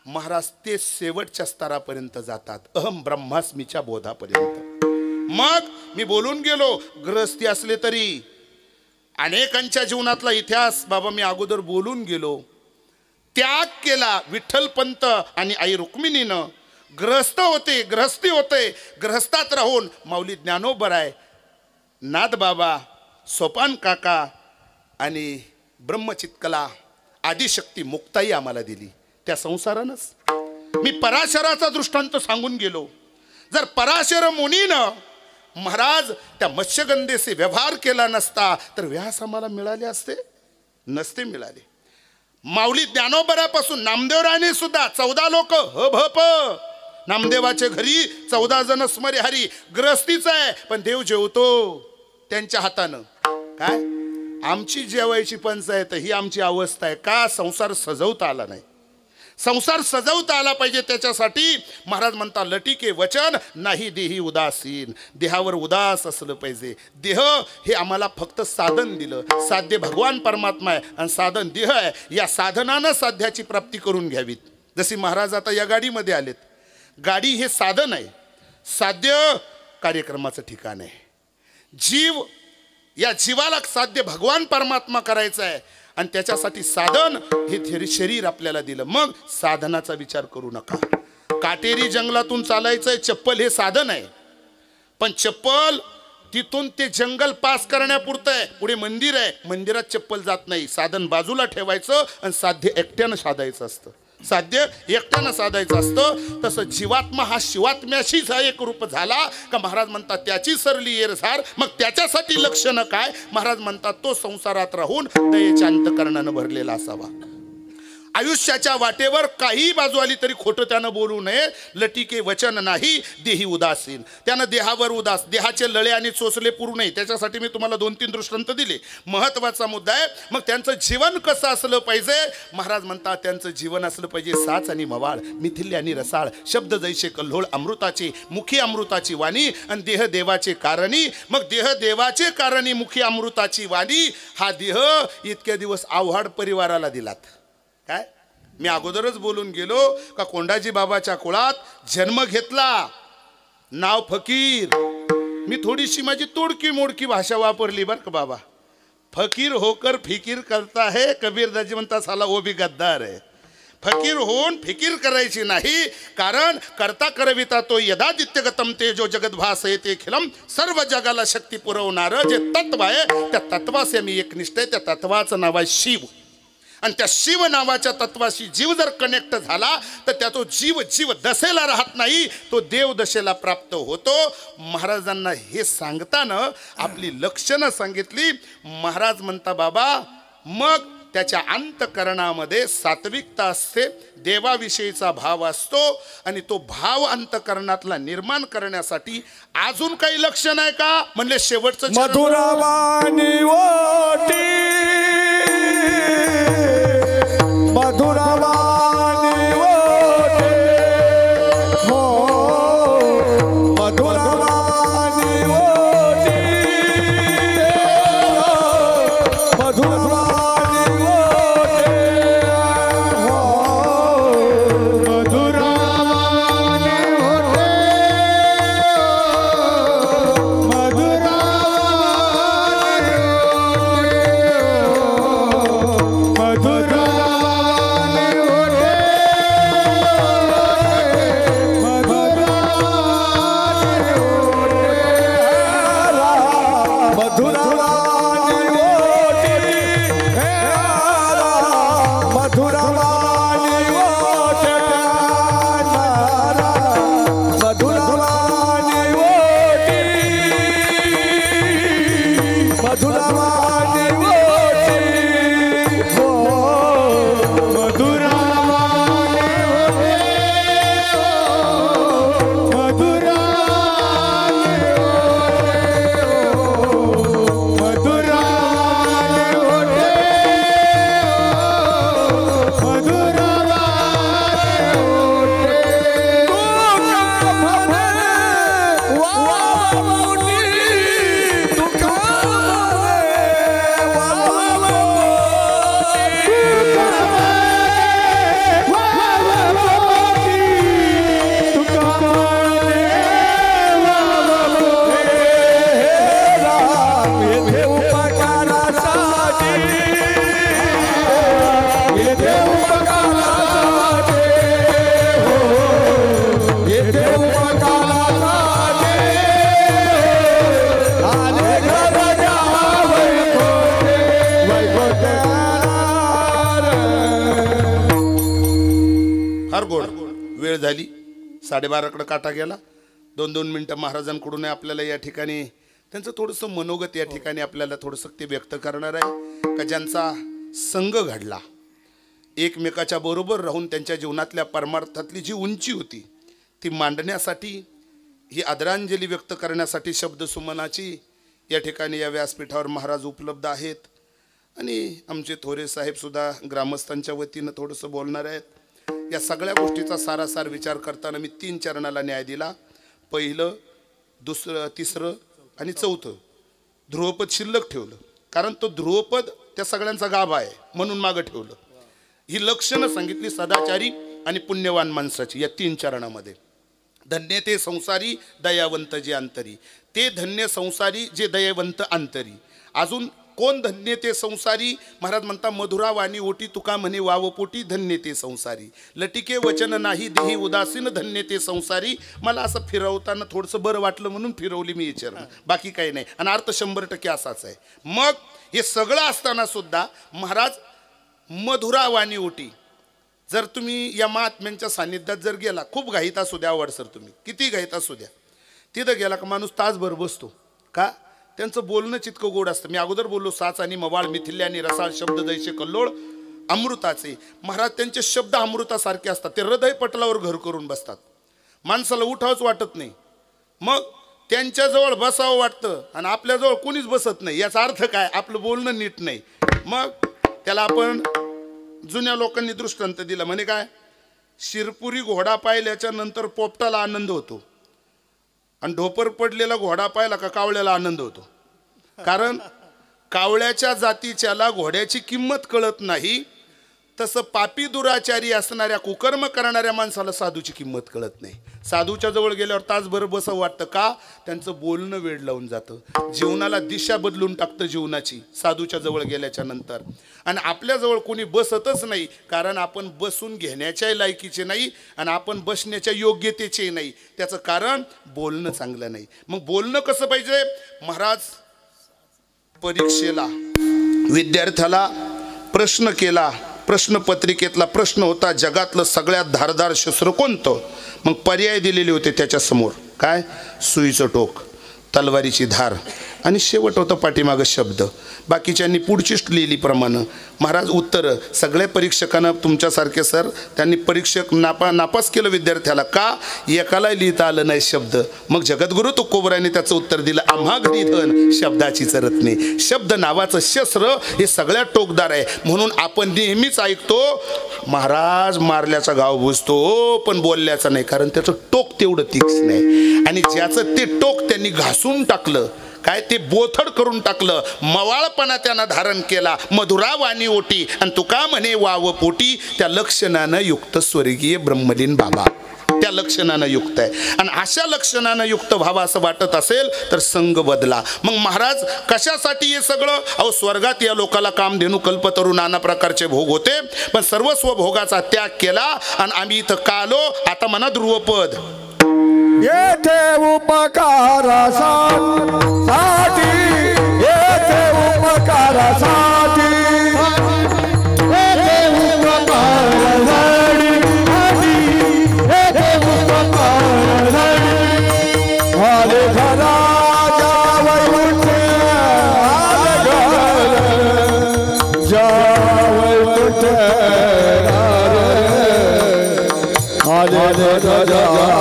महाराज, ते शेवटच्या स्तरापर्यंत जातात, अहम ब्रह्मास्मीच्या बोधापर्यंत. मग मी बोलून गेलो, गृहस्थी असले तरी अनेकांच्या जीवनातला इतिहास बाबा मी अगोदर बोलून गेलो. त्याग केला विठ्ठलपंत आणि आई रुक्मिणीनं. गृहस्थ होते, गृहस्थी होते, गृहस्थात राहून माऊली ज्ञानोबराय, नाथ बाबा, सोपान काका आणि ब्रह्मचित्कला आदिशक्ती मुक्ताई आम्हाला दिली त्या संसारानंच. मी पराशराचा दृष्टांत सांगून गेलो. जर पराशर मुनीनं महाराज त्या मत्स्यगंधेचे व्यवहार केला नसता तर व्यास आम्हाला मिळाले असते? नसते मिळाले. माऊली ज्ञानोबरापासून नामदेवराने सुद्धा 14 लोक हप नामदेवाच्या घरी 14 जण स्मरे हरी. गृहस्थीच आहे पण देव जेवतो त्यांच्या हातानं. काय आमची जेवायची पंचायत ही आमची अवस्था आहे. का? संसार सजवता आला नाही. संसार सजवता आला पाहिजे, त्याच्यासाठी महाराज म्हणता लटिके वचन नाही देही उदासीन. देहावर उदास असलं पाहिजे. देह हे आम्हाला फक्त साधन दिलं. साध्य भगवान परमात्मा आहे आणि साधन देह आहे. या साधनानं साध्याची प्राप्ती करून घ्यावीत. जशी महाराज आता या गाडीमध्ये आलेत. गाडी हे साधन आहे, साध्य कार्यक्रमाचं ठिकाण आहे. जीव, या जीवाला साध्य भगवान परमात्मा करायचं आहे आणि त्याच्यासाठी साधन हे शरीर आपल्याला दिलं. मग साधनाचा विचार करू नका. काटेरी जंगलातून चालायचंय, चप्पल हे साधन आहे, पण चप्पल तिथून ते जंगल पास करण्यापुरतं आहे. पुढे मंदिर आहे, मंदिरात चप्पल जात नाही. साधन बाजूला ठेवायचं आणि साध्य एकट्यानं साधायचं असतं. साध्य एकट्यानं साधायचं असतं. तसं जीवात्मा हा शिवात्म्याशीच एक रूप झाला का महाराज म्हणतात त्याची सरली येरसार. मग त्याच्यासाठी लक्षणं काय? महाराज म्हणतात तो संसारात राहून दयेच्या अंतकरणानं भरलेला असावा. आयुष्याच्या वाटेवर काही बाजू आली तरी खोटं त्यानं बोलू नये. लटिके वचन नाही देही उदासीन. त्यानं देहावर उदास, देहाचे लळे आणि चोचले पुरू नये. त्याच्यासाठी मी तुम्हाला 2-3 दृष्टांत दिले. महत्वाचा मुद्दा आहे. मग त्यांचं जीवन कसं असलं पाहिजे? महाराज म्हणतात त्यांचं जीवन असलं पाहिजे साच आणि मवाळ, मिथिल्य आणि रसाळ, शब्द जैसे कल्होळ अमृताचे, मुखी अमृताची वाणी आणि देह देवाचे कारणी. मग देह देवाचे कारणी, मुखी अमृताची वाणी. हा देह इतक्या दिवस आव्हाड परिवाराला दिलात. काय मी अगोदरच बोलून गेलो का कोंडाजी बाबाच्या कुळात जन्म घेतला, नाव फकीर. मी थोडीशी माझी तोडकी मोडकी भाषा वापरली बरं का बाबा. फकीर होकर फिकीर करता है, कबीरदाजी म्हणता साला वो भी गद्दार है. फकीर होऊन फिकीर करायची नाही, कारण करता करविता तो यदादित्यगतम ते जो जगद्भास आहे ते खिलम, सर्व जगाला शक्ती पुरवणारं जे तत्व आहे त्या तत्वाचे मी एकनिष्ठ आहे. त्या तत्वाचं नाव आहे शिव. आणि त्या शिव नावाच्या तत्वाशी जीव जर कनेक्ट झाला तर त्या तो जीव दशेला राहत नाही, तो देव दशेला प्राप्त होतो. महाराजांना हे सांगताना आपली लक्षणं सांगितली. महाराज म्हणता बाबा मग त्याच्या अंतकरणामध्ये सात्विकता असते, देवाविषयीचा भाव असतो आणि तो भाव अंतकरणातला निर्माण करण्यासाठी अजून काही लक्षण आहे का? म्हणले शेवटचं मधुरावाणी ओटी, मधुरावाणी ओटी, हो मधुरावाणी ओटी, मधुरावाणी ओटी, हो मधुरावाणी होते, मधुरावाणी मधुरावाणी 12:30कडे काटा गेला. 2-2 मिनटं महाराजांकडून आपल्याला या ठिकाणी त्यांचं थोडंसं मनोगत या ठिकाणी आपल्याला थोडंसं ते व्यक्त करणार आहे का ज्यांचा संघ घडला, एकमेकाच्या बरोबर राहून त्यांच्या जीवनातल्या परमार्थातली जी उंची होती ती मांडण्यासाठी, ही आदरांजली व्यक्त करण्यासाठी शब्दसुमनाची या ठिकाणी या व्यासपीठावर महाराज उपलब्ध आहेत. आणि आमचे थोरे साहेबसुद्धा ग्रामस्थांच्या वतीनं थोडंसं बोलणार आहेत. या सगळ्या गोष्टीचा सारासार विचार करताना मी 3 चरणाला न्याय दिला. पहिलं, दुसरं, तिसरं आणि चौथं ध्रुवपद शिल्लक ठेवलं, कारण तो ध्रुवपद त्या सगळ्यांचा गाभा आहे म्हणून मागं ठेवलं. ही लक्षणं सांगितली सदाचारी आणि पुण्यवान माणसाची या 3 चरणामध्ये. धन्य ते संसारी दयावंत जे अंतरी, ते धन्य संसारी जे दयावंत अंतरी. अजून कोण धन्य ते संसारी? महाराज म्हणता मधुरा वाणी ओटी तुका म्हणे वावपोटी धन्य ते संसारी. लटिके वचन नाही देही उदासीन धन्य ते संसारी. मला असं फिरवताना थोडंसं बरं वाटलं म्हणून फिरवली मी हे चरण, बाकी काही नाही. आणि अर्थ 100% असाच आहे. मग हे सगळं असताना सुद्धा महाराज मधुरा वाणी ओटी, जर तुम्ही या महात्म्यांच्या सान्निध्यात जर गेला, खूप घाईत असू द्या, आवड सर तुम्ही किती घाईत असू द्या, तिथं गेला का माणूस तासभर बसतो. का? त्यांचं बोलणं इतकं गोड असतं. मी अगोदर बोललो साच आणि मवाळ मिथिल्या आणि रसाळ शब्द जैसे कल्लोळ अमृताचे. महाराज त्यांचे शब्द अमृतासारखे असतात. ते हृदय पटलावर घर करून बसतात, माणसाला उठावच वाटत नाही. मग त्यांच्याजवळ बसावं वाटतं आणि आपल्याजवळ कोणीच बसत नाही. याचा अर्थ काय? आपलं बोलणं नीट नाही. मग त्याला आपण जुन्या लोकांनी दृष्टांत दिला, म्हणे काय, शिरपुरी घोडा पाहिल्याच्या नंतर पोपटाला आनंद होतो आणि ढोपर पडलेला घोडा पाहिला का कावळ्याला आनंद होतो. कारण कावळ्याच्या जातीच्याला घोड्याची किंमत कळत नाही, तसं पापी दुराचारी असणाऱ्या कुकर्म करणाऱ्या माणसाला साधूची किंमत कळत नाही. साधूच्या जवळ गेल्यावर तासभर बसावं वाटतं. का? त्यांचं बोलणं वेळ लावून जातं, जीवनाला दिशा बदलून टाकतं जीवनाची साधूच्या जवळ गेल्याच्या नंतर. आणि आपल्याजवळ कोणी बसतच नाही, कारण आपण बसून घेण्याच्या लायकीचे नाही आणि आपण बसण्याच्या योग्यतेचे नाही. त्याचं कारण बोलणं चांगलं नाही. मग बोलणं कसं पाहिजे? महाराज परीक्षेला विद्यार्थ्याला प्रश्न केला, प्रश्नपत्रिकेतला प्रश्न होता जगातलं सगळ्यात धारदार शस्त्र कोणतं? मग पर्याय दिलेले होते त्याच्यासमोर. काय? सुईचं टोक, तलवारीची धार आणि शेवट होतं पाठीमागं शब्द. बाकीच्यांनी पुढचीच लिहिली प्रमाणे. महाराज उत्तर सगळ्या परीक्षकांना तुमच्यासारखे सर त्यांनी परीक्षक नापास केलं विद्यार्थ्याला. का? एकाला लिहिता आलं नाही शब्द. मग जगद्गुरु तुकोबराने त्याचं उत्तर दिलं, आम्हा घरी धन शब्दाची चरत नाही. शब्द नावाचं शस्त्र हे सगळ्यात टोकदार आहे. म्हणून आपण नेहमीच ऐकतो महाराज मारल्याचा गाव बुजतो पण बोलल्याचा नाही, कारण त्याचं टोक तेवढं तीक्ष्ण आहे. आणि ज्याचं ते टोक त्यांनी घासून टाकलं, काय ते बोथड करून टाकलं, मवाळपणा त्यांना धारण केला, मधुरा वाणी ओटी आणि तुका म्हणे वाव पोटी, त्या लक्षणानं युक्त स्वर्गीय ब्रह्मलीन बाबा त्या लक्षणानं युक्त आहे. आणि अशा लक्षणानं युक्त व्हावं असं वाटत असेल तर संघ बदला. मग महाराज कशासाठी हे सगळं? अहो स्वर्गात या लोकाला कामधेनू कल्पतरू नाना प्रकारचे भोग होते, पण सर्वस्व भोगाचा त्याग केला आणि आम्ही इथं का आलो? आता म्हणा ध्रुवपद, येथे उपकारासाठी, येथे उपकारासाठी, येथे उपकारासाठी, येथे उपकारासाठी, आले घरा जावई उठे, आले घर जावई उठे, आले घरा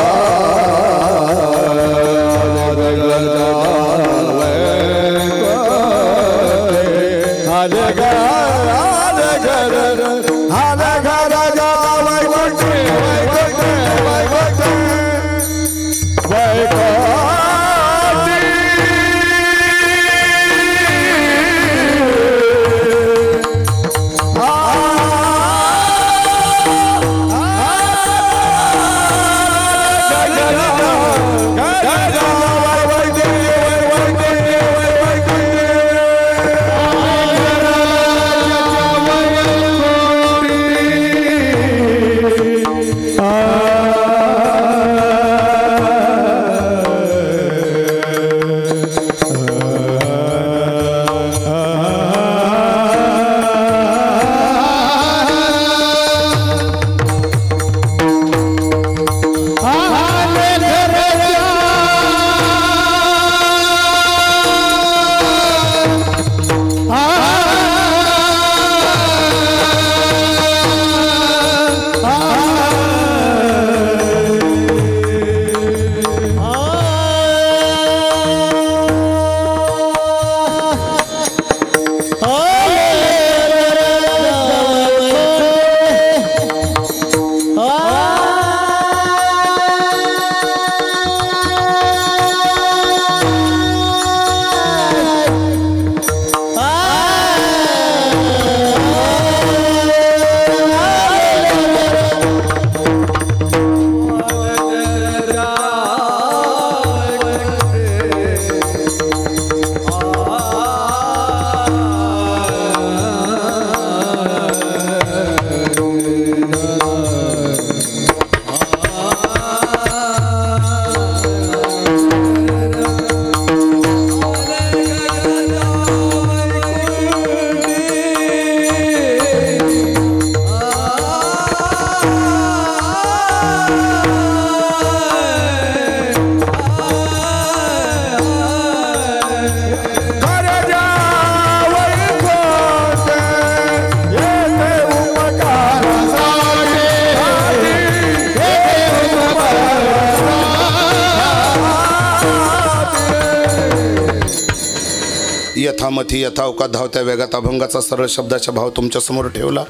यथामथी यथावकात धावत्या वेगात अभंगाचा सरळ शब्दाचा भाव तुमच्यासमोर ठेवला.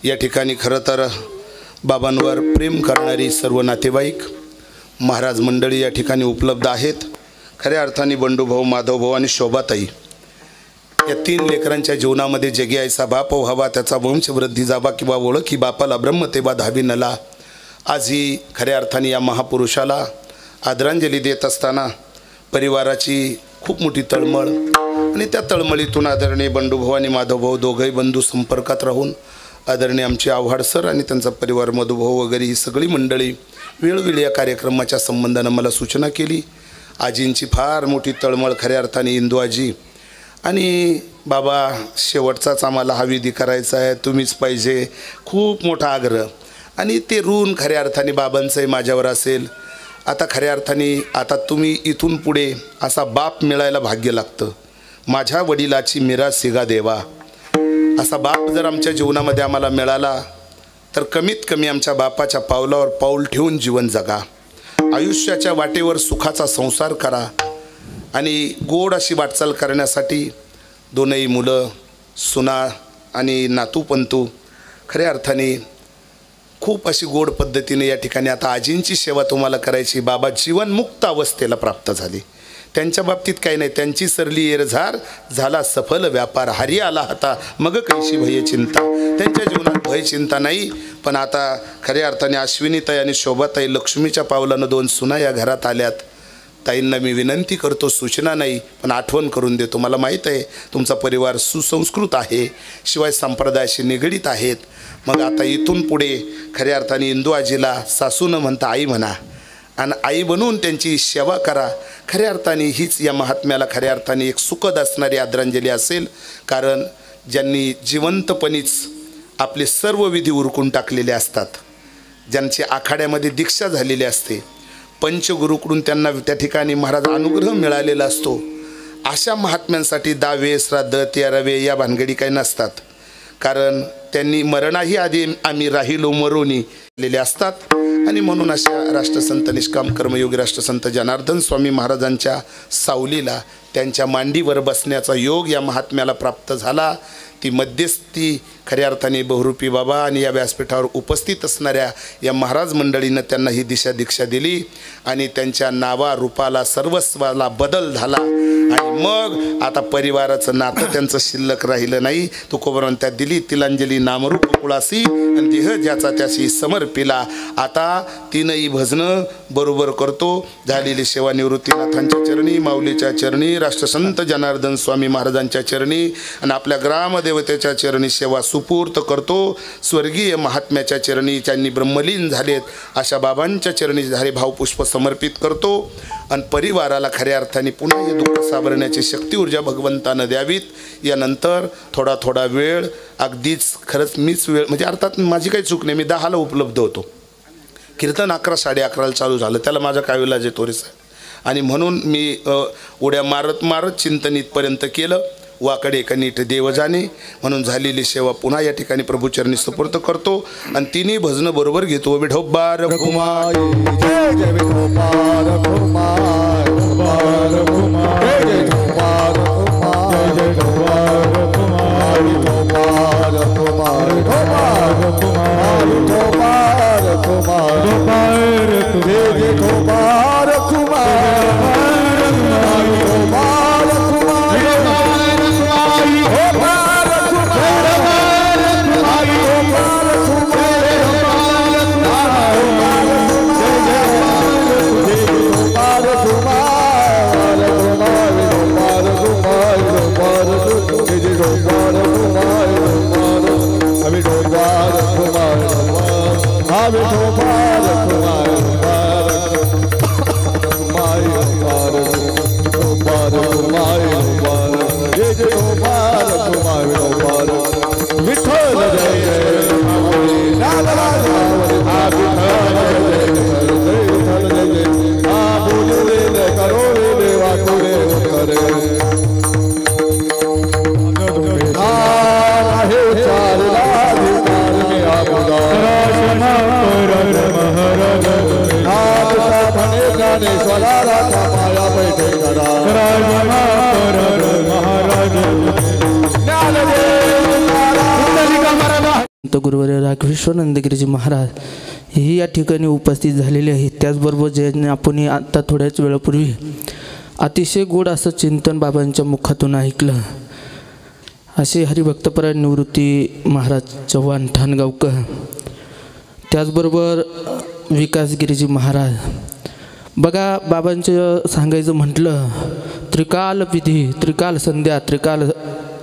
या ठिकाणी खरं तर बाबांवर प्रेम करणारी सर्व नातेवाईक महाराज मंडळी या ठिकाणी उपलब्ध आहेत. खऱ्या अर्थाने बंडूभाऊ, माधवभाऊ आणि शोभाताई या 3 लेकरांच्या जीवनामध्ये जगी ऐसा बाप व्हावा, त्याचा वंशवृद्धी जावा, किंवा ओळखी बापाला ब्रह्मतेबा धावी नला. आज ही खऱ्या अर्थाने या महापुरुषाला आदरांजली देत असताना परिवाराची खूप मोठी तळमळ आणि त्या तळमळीतून आदरणीय बंडूभाऊ आणि माधवभाऊ दोघंही बंधू संपर्कात राहून आदरणीय आमचे आव्हाड सर आणि त्यांचा परिवार मधुभाऊ वगैरे ही सगळी मंडळी वेळोवेळी या कार्यक्रमाच्या संबंधानं मला सूचना केली. आजींची फार मोठी तळमळ खऱ्या अर्थाने इंदू आजी आणि बाबा शेवटचाच आम्हाला हा विधी करायचा आहे, तुम्हीच पाहिजे, खूप मोठा आग्रह आणि ते ऋण खऱ्या अर्थाने बाबांचंही माझ्यावर असेल. आता खऱ्या अर्थाने आता तुम्ही इथून पुढे असा बाप मिळायला भाग्य लागतं. माझ्या वडिलाची मीरा सिगा देवा असा बाप जर आमच्या जीवनामध्ये आम्हाला मिळाला तर कमीत कमी आमच्या बापाच्या पावलावर पाऊल ठेवून जीवन जगा, आयुष्याच्या वाटेवर सुखाचा संसार करा आणि गोड अशी वाटचाल करण्यासाठी दोनही मुलं, सुना आणि नातूपंतू खऱ्या अर्थाने खूप अशी गोड पद्धतीने या ठिकाणी आता आजींची सेवा तुम्हाला करायची. बाबा जीवनमुक्त अवस्थेला प्राप्त झाली. त्यांच्या बाबतीत काही नाही, त्यांची सरली एरझार झाला सफल व्यापार, हरी आला होता मग कैशी भय चिंता. त्यांच्या जीवनात भय चिंता नाही. पण आता खऱ्या अर्थाने अश्विनीताई आणि शोभाताई लक्ष्मीच्या पावलानं 2 सुना या घरात आल्यात. ताईंना मी विनंती करतो, सूचना नाही पण आठवण करून देतो. मला माहीत आहे तुमचा परिवार सुसंस्कृत आहे, शिवाय संप्रदायाशी निगडीत आहेत. मग आता इथून पुढे खऱ्या अर्थाने इंदू आजीला सासू न म्हणता आई म्हणा आणि आई बनवून त्यांची सेवा करा. खऱ्या अर्थाने हीच या महात्म्याला खऱ्या अर्थाने एक सुखद असणारी आदरांजली असेल. कारण ज्यांनी जिवंतपणीच आपले सर्व विधी उरकून टाकलेले असतात, ज्यांची आखाड्यामध्ये दीक्षा झालेली असते, पंचगुरूकडून त्यांना त्या ठिकाणी महाराज अनुग्रह मिळालेला असतो, अशा महात्म्यांसाठी 10 श्राद्ध 13 या भानगडी काही नसतात. कारण त्यांनी मरणाही आधी आम्ही राहिलो मरोनी लेले असतात. आणि म्हणून अशा राष्ट्रसंत निष्काम कर्मयोगी राष्ट्रसंत जनार्दन स्वामी महाराजांच्या सावलीला त्यांच्या मांडीवर बसण्याचा योग या महात्म्याला प्राप्त झाला. ती मध्यस्थी खऱ्या अर्थाने बहुरूपी बाबा आणि या व्यासपीठावर उपस्थित असणाऱ्या या महाराज मंडळीनं त्यांना ही दिशा दीक्षा दिली आणि त्यांच्या नावा रूपाला सर्वस्वाला बदल झाला. आणि मग आता परिवाराचं नातं त्यांचं शिल्लक राहिलं नाही. तुकोबरान त्यात दिली तिलांजली नामरूप कुळासी आणि देह ज्याचा त्याशी समर्पिला. आता 3ही भजनं बरोबर करतो. झालेली सेवानिवृत्ती नाथांच्या चरणी, माऊलीच्या चरणी, राष्ट्रसंत जनार्दन स्वामी महाराजांच्या चरणी आणि आपल्या ग्रामदेवतेच्या चरणी सेवा सुपूर्त करतो. स्वर्गीय महात्म्याच्या चरणी त्यांनी ब्रह्मलीन झालेत अशा बाबांच्या चरणी झाले भावपुष्प समर्पित करतो. आणि परिवाराला खऱ्या अर्थाने पुन्हा हे दुःख सावरण्याची शक्ती ऊर्जा भगवंतानं द्यावीत. यानंतर थोडा वेळ अगदीच खरंच मीच वेळ म्हणजे अर्थात माझी काही चूक नाही, मी 10ला उपलब्ध होतो. कीर्तन 11 साडेअकराला चालू झालं, त्याला माझा काय विलाज आहे तोरीस. आणि म्हणून मी उड्या मारत चिंतन इथपर्यंत केलं. वाकडे एका नीट देव जाणे म्हणून झालेली सेवा पुन्हा या ठिकाणी प्रभूचरणी सुपूर्त करतो आणि 3ही भजनं बरोबर घेतो. विठोबा रघुमाई जय जय विठोबा रघुमाई, रघुमाई रघुमाई, जय जय विठोबा रघुमाई, जय जय विठोबा रघुमाई, विठोबा रघुमाई, विठोबा रघुमाई, जय जय विठोबा रघुमाई, महाराज गुरुवर्य राघवेश्वरानंदगिरीजी महाराज हेही या ठिकाणी उपस्थित झालेले आहेत. त्याचबरोबर ज्यांनी आपण आता थोड्याच वेळापूर्वी अतिशय गोड असं चिंतन बाबांच्या मुखातून ऐकलं असे हरिभक्तपरायण निवृत्ती महाराज चव्हाण ठाणगावकर, त्याचबरोबर विकासगिरीजी महाराज. बघा, बाबांचं सांगायचं म्हटलं त्रिकाल विधी, त्रिकाल संध्या, त्रिकाल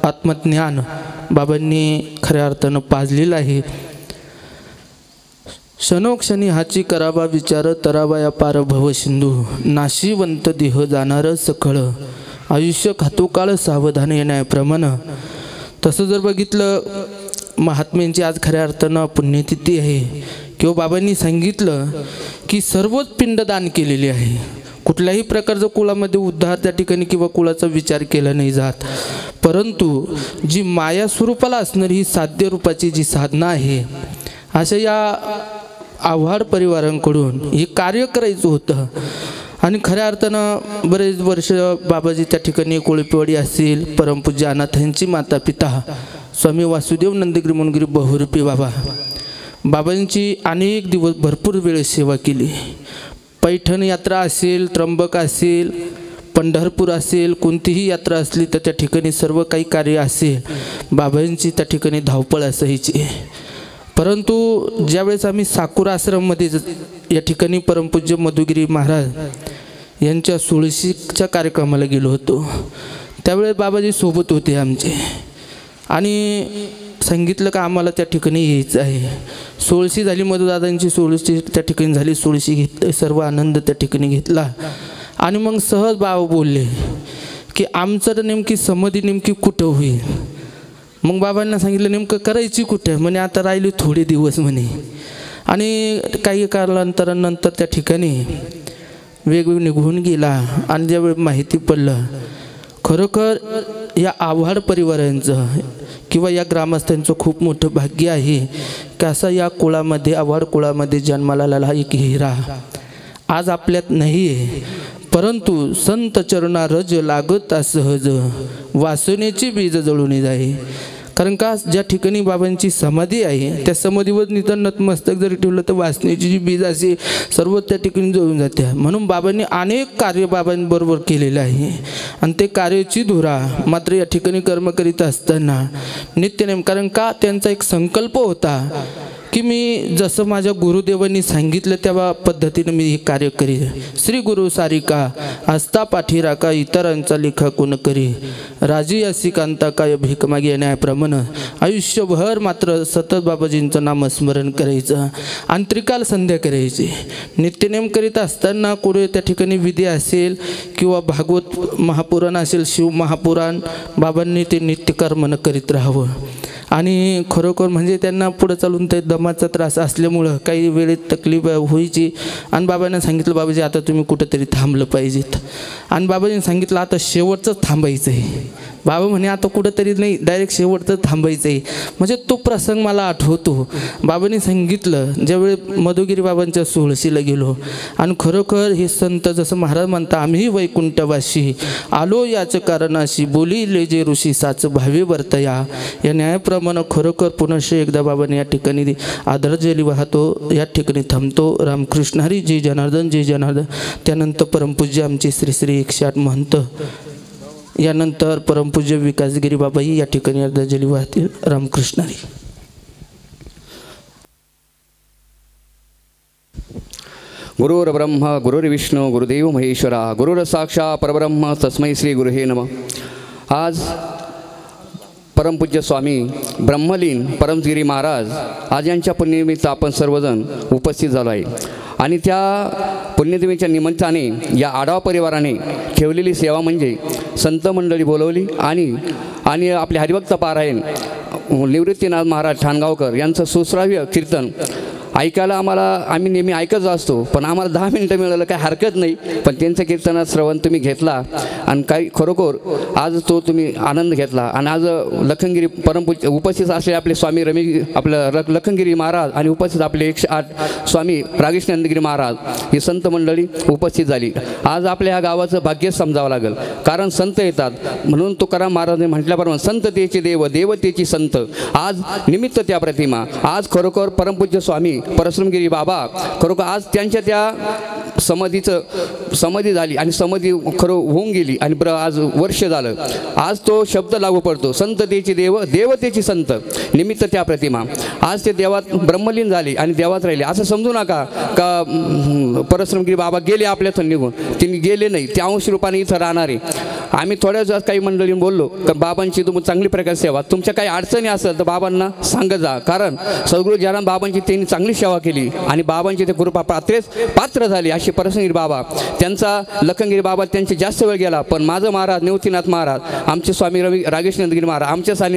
आत्मज्ञान बाबांनी खऱ्या अर्थानं पाजलेलं आहे. क्षणोक्षणी हाची करावा विचार, तरावा या पार भव सिंधू, नाशिवंत देह जाणार सखळ, आयुष्य खातो काळ सावधान येण्याप्रमाण. तसं जर बघितलं, महात्म्यांची आज खऱ्या अर्थानं पुण्यतिथी आहे किंवा बाबांनी सांगितलं की सर्वच पिंडदान केलेले आहे. कुठल्याही प्रकारचं कुळामध्ये उद्धार त्या ठिकाणी किंवा कुळाचा विचार केला नाही जात, परंतु जी माया स्वरूपाला असणारी ही साध्य रूपाची जी साधना आहे, अशा या आव्हाड परिवारांकडून हे कार्य करायचं होतं. आणि खऱ्या अर्थानं बरेच वर्ष बाबाजी त्या ठिकाणी कोळपेवाडी असेल, परमपूज्य अनाथांची माता पिता स्वामी वासुदेव नंदगिरी मुनगिरी बहुरूपी बाबांची अनेक दिवस भरपूर वेळ सेवा केली. पैठण यात्रा असेल, त्र्यंबक असेल, पंढरपूर असेल, कोणतीही यात्रा असली तर त्या ठिकाणी सर्व काही कार्य असेल, बाबांची त्या ठिकाणी धावपळ असायची. परंतु ज्यावेळेस आम्ही साकुरा आश्रममध्ये या ठिकाणी परमपूज्य मधुगिरी महाराज यांच्या सोळशीच्या कार्यक्रमाला गेलो होतो, त्यावेळेस बाबाजी सोबत होते आमचे आणि सांगितलं का आम्हाला त्या ठिकाणी यायचं आहे. सोळशी झाली, मधुदादांची सोळशी त्या ठिकाणी झाली, सोळशी घेतली, सर्व आनंद त्या ठिकाणी घेतला. आणि मग सहज बाबा बोलले की आमचं तर नेमकी समाधी नेमकी कुठं होईल. मग बाबांना सांगितलं नेमकं करायची कुठे, म्हणे आता राहिली थोडे दिवस म्हणे. आणि काही कालांतरानंतर त्या ठिकाणी वेगवेगळं निघून गेला. आणि ज्यावेळी माहिती पडलं, खरोखर या आव्हाड परिवारांचं किंवा या ग्रामस्थांचं खूप मोठं भाग्य आहे की असा या कुळामध्ये, आव्हाड कुळामध्ये जन्माला आलेला एक हिरा आज आपल्यात नाही आहे. परंतु संत चरणा रज लागता सहज, वासनेची बीज जळून जाई. कारण का, ज्या ठिकाणी बाबांची समाधी आहे त्या समाधीवर नितळ नतमस्तक जरी ठेवलं तर वासनेची जी बीज असे सर्व त्या ठिकाणी जळून जाते. म्हणून बाबांनी अनेक कार्य बाबांबरोबर केलेलं आहे आणि ते कार्याची धुरा मात्र या ठिकाणी कर्म करीत असताना नित्यनेम. कारण का, त्यांचा एक संकल्प होता की मी जसं माझ्या गुरुदेवांनी सांगितलं त्या पद्धतीनं मी हे कार्य करीन. श्री गुरु सारिका आस्था पाठीराका, इतरांचा लेखा कोण करी, राजी असी कांता काय भीक मागे येण्याप्रमाणे आयुष्यभर मात्र सतत बाबाजींचं नामस्मरण करायचं आणि त्रिकाल संध्या करायची. नित्यनेम करीत असताना कुठे त्या ठिकाणी विधी असेल किंवा भागवत महापुराण असेल, शिव महापुराण, बाबांनी ते नित्यकर्म करीत राहावं. आणि खरोखर म्हणजे त्यांना पुढं चालून ते दमाचा त्रास असल्यामुळं काही वेळेत तकलीफ व्हायची. आणि बाबांना सांगितलं, बाबाजी आता तुम्ही कुठंतरी थांबलं पाहिजेत. आणि बाबाजींनी सांगितलं आता शेवटचंच थांबायचं आहे. बाबा म्हणे आता कुठंतरी नाही, डायरेक्ट शेवटचं थांबायचं आहे. म्हणजे तो प्रसंग मला आठवतो. बाबांनी सांगितलं ज्यावेळी मधुगिरी बाबांच्या सोळशीला गेलो आणि खरोखर हे संत जसं महाराज म्हणता, आम्ही वैकुंठवासी आलो याचं कारणाशी, बोलिले जे ऋषी साच भावे वर्तया. या न्यायाप्रमाणे खरोखर पुनश्च एकदा बाबांनी या ठिकाणी आदरांजली वाहतो, या ठिकाणी थांबतो. रामकृष्ण हरी, जय जनार्दन, जय जनार्दन. त्यानंतर परमपूज्य आमचे श्री श्री 108 महंत, यानंतर परमपूज्य विकासगिरी बाबाही या ठिकाणी आदरांजली वाहतील. रामकृष्ण हरी. गुरुर् ब्रह्मा गुरुर्विष्णू गुरुदेव महेश्वरा, गुरुर साक्षात् परब्रह्म तस्मै श्री गुरुहे नमः. आज परमपूज्य स्वामी ब्रह्मलीन परमगिरी महाराज आज यांच्या पुण्यनिमित्त आपण सर्वजण उपस्थित झालो आहे. आणि त्या पुण्यतिथीच्या निमित्ताने या आढावा परिवाराने ठेवलेली सेवा म्हणजे संत मंडळी बोलवली आणि आपले हरिभक्त पारायण निवृत्तीनाथ महाराज ठाणगावकर यांचं सुश्राव्य कीर्तन ऐकायला आम्ही नेहमी ऐकत असतो, पण आम्हाला 10 मिनिटं मिळालं काही हरकत नाही. पण त्यांच्या कीर्तनात श्रवण तुम्ही घेतला आणि काही खरोखर आज तो तुम्ही आनंद घेतला. आणि आज लखनगिरी परमपूज्य उपस्थित असलेले आपले स्वामी आपलं लखनगिरी महाराज आणि उपस्थित आपले 108 स्वामी रागेशनंदगिरी महाराज ही संत मंडळी उपस्थित झाली. आज आपल्या ह्या गावाचं भाग्य समजावं लागेल, कारण संत येतात. म्हणून तुकाराम महाराजांनी म्हटल्याप्रमाणे संत तेचे देव, देव तेची संत. आज निमित्त त्या प्रतिमा, आज खरोखर परमपूज्य स्वामी परश्रमगिरी बाबा खरोखर आज त्यांच्या त्या समाधी झाली आणि समाधी खरं होऊन गेली आणि आज वर्ष झालं. आज तो शब्द लागू पडतो, संत तेची देव, देव तेची संत. निमित्त त्या प्रतिमा आज ते देवात ब्रह्मलीन झाली आणि देवात राहिले. असं समजू नका का परश्रमगिरी बाबा गेले आपल्यातून निघून, त्यांनी गेले नाही, ते अंश रूपाने इथं राहणारे. आम्ही थोड्याच काही मंडळींनी बोललो का बाबांची तुम्ही चांगली प्रकारे सेवा, तुमच्या काही अडचणी असेल तर बाबांना सांगत जा, कारण सद्गुरू ज्यांना बाबांची त्यांनी चांगली सेवा केली आणि बाबांची ते कृपा पात्र झाली. अशी परश्रमगिरी बाबा त्यांचा लखनगिरी बाबा त्यांचे जास्त वेळ गेला, पण माझं महाराज निवृत्तीनाथ महाराज आमचे स्वामी रागेशनंदगिरी महाराज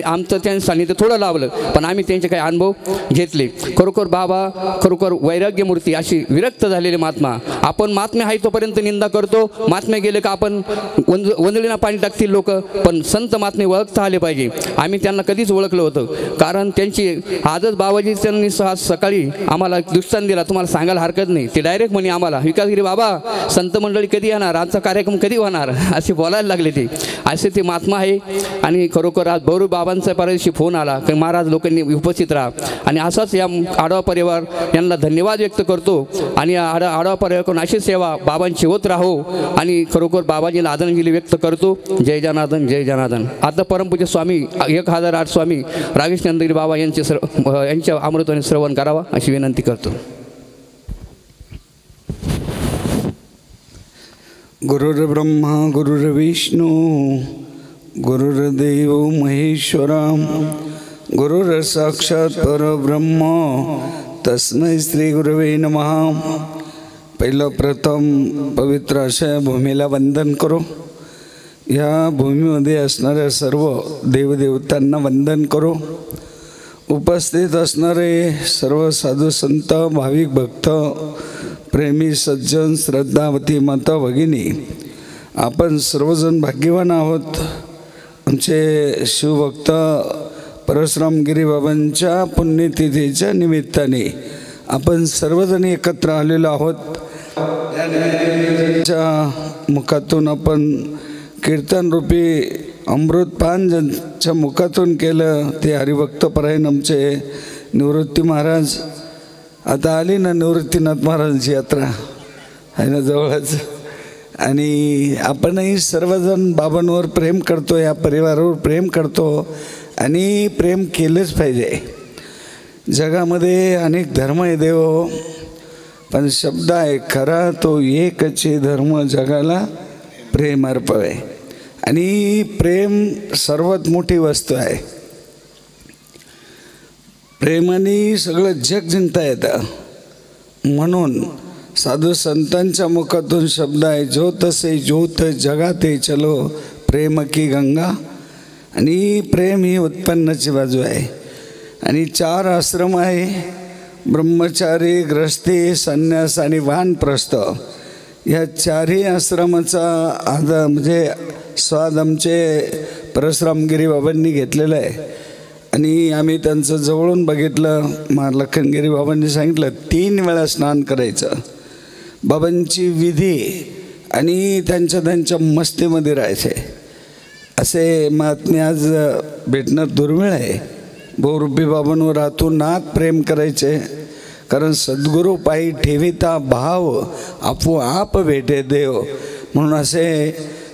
आमचं त्यांचं सान्निध्य थोडं लावलं, पण आम्ही त्यांचे काही अनुभव घेतले. खरोखर बाबा खरोखर वैराग्य मूर्ती, अशी विरक्त झालेले महात्मा. आपण महात्मे आहे तोपर्यंत निंदा करतो, महात्मे गेले का आपण वंदळीना पाणी टाकतील लोक, पण संत महात्मे ओळखता आले पाहिजे. आम्ही त्यांना कधीच ओळखलं होतं, कारण त्यांची आजच बाबाजी त्यांनी सकाळी आम्हाला दृष्टांत दिला, तुम्हाला सांगायला हरकत नाही. ते डायरेक्ट म्हणे आम्हाला, विकासगिरी बाबा संत मंडळी कधी येणार, आजचा कार्यक्रम कधी होणार, असे बोलायला लागले. ते असे ते महात्मा आहे. आणि खरोखर आज बौरू बाबांचा परदेशी फोन आला की महाराज लोकांनी उपस्थित राहा. आणि असाच या आडवा परिवार यांना धन्यवाद व्यक्त करतो. आणि आडवा परिवार अशी सेवा बाबांची होत राहो. आणि खरोखर बाबाजीला आदरांजली व्यक्त करतो. जय जनार्दन, जय जनार्दन. आता परमपूज्य स्वामी 1008 स्वामी रागेशनंदगिरी बाबा यांच्या अमृताने श्रवण करावा अशी विनंती करतो. गुरुर्ब्रह्मा गुरुर्विष्णू गुरुर्देव महेश्वरा गुरुर्साक्षात् परब्रह्म तस्मै श्री गुरवे नमः. पहिलं प्रथम पवित्र अशा भूमीला वंदन करो. या भूमीमध्ये असणाऱ्या सर्व देवदेवतांना वंदन करो. उपस्थित असणारे सर्व साधू संत, भाविक भक्त, प्रेमी सज्जन, श्रद्धावती माता भगिनी, आपण सर्वजण भाग्यवान आहोत. आमचे शिवभक्त परश्रमगिरी बाबांच्या पुण्यतिथीच्या निमित्ताने आपण सर्वजण एकत्र आलेलो आहोत. त्यांच्या मुखातून आपण कीर्तनरूपी अमृतपान ज्यांच्या मुखातून केलं ते हरिभक्तपरायण आमचे निवृत्ती महाराज. आता आली ना निवृत्तीनाथ महाराजांची यात्रा आहे ना जवळच. आणि आपणही सर्वजण बाबांवर प्रेम करतो, या परिवारावर प्रेम करतो आणि प्रेम केलंच पाहिजे. जगामध्ये अनेक धर्म आहे देव, पण शब्द आहे खरा तो एकचे धर्म जगाला प्रेम अर्पवे. आणि प्रेम सर्वात मोठी वस्तू आहे. प्रेमाने सगळं जग जिंकता येतं. म्हणून साधू संतांच्या मुखातून शब्द आहे, ज्योत से ज्योत जगाते चलो प्रेम की गंगा. आणि प्रेम ही उत्पन्नाची बाजू आहे. आणि 4 आश्रम आहे, ब्रह्मचारी, ग्रस्ती, संन्यास आणि वानप्रस्थ. या 4ही आश्रमाचा म्हणजे स्वाद आमचे परश्रमगिरी बाबांनी घेतलेला आहे. आणि आम्ही त्यांचं जवळून बघितलं. लखनगिरी बाबांनी सांगितलं 3 वेळा स्नान करायचं, बाबांची विधी, आणि त्यांच्या मस्तीमध्ये राहायचे. असे महात्मे आज भेटणं दुर्मिळ आहे. बहुरूपी बाबांवर आतूनात प्रेम करायचे, कारण सद्गुरू पायी ठेविता भाव आपोआप भेटे देव. म्हणून असे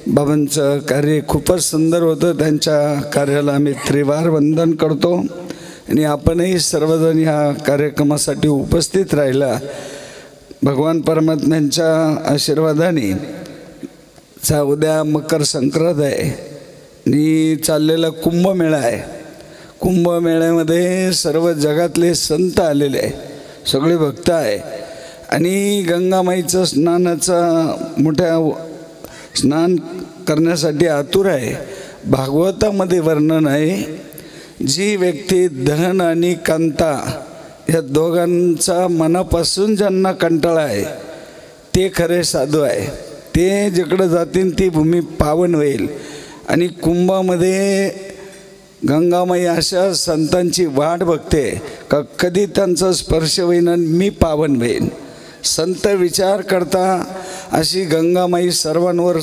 बाबांचं कार्य खूपच सुंदर होतं. त्यांच्या कार्याला आम्ही त्रिवार वंदन करतो. आणि आपणही सर्वजण ह्या कार्यक्रमासाठी उपस्थित राहिला. भगवान परमात्म्यांच्या आशीर्वादाने उद्या मकर संक्रांत आहे आणि चाललेला कुंभमेळा आहे. कुंभमेळ्यामध्ये सर्व जगातले संत आलेले आहे, सगळे भक्त आहे. आणि गंगामाईचं मोठ्या स्नान करण्यासाठी आतुर आहे. भागवतामध्ये वर्णन आहे, जी व्यक्ती धन आणि कांता या दोघांचा मनापासून ज्यांना कंटाळा आहे ते खरे साधू आहे. ते जिकडं जातील ती भूमी पावन होईल. आणि कुंभामध्ये गंगामाई अशा संतांची वाट बघते का कधी त्यांचा स्पर्श होईन आणि मी पावन होईन. संत विचार करता अशी गंगामाई सर्वांवर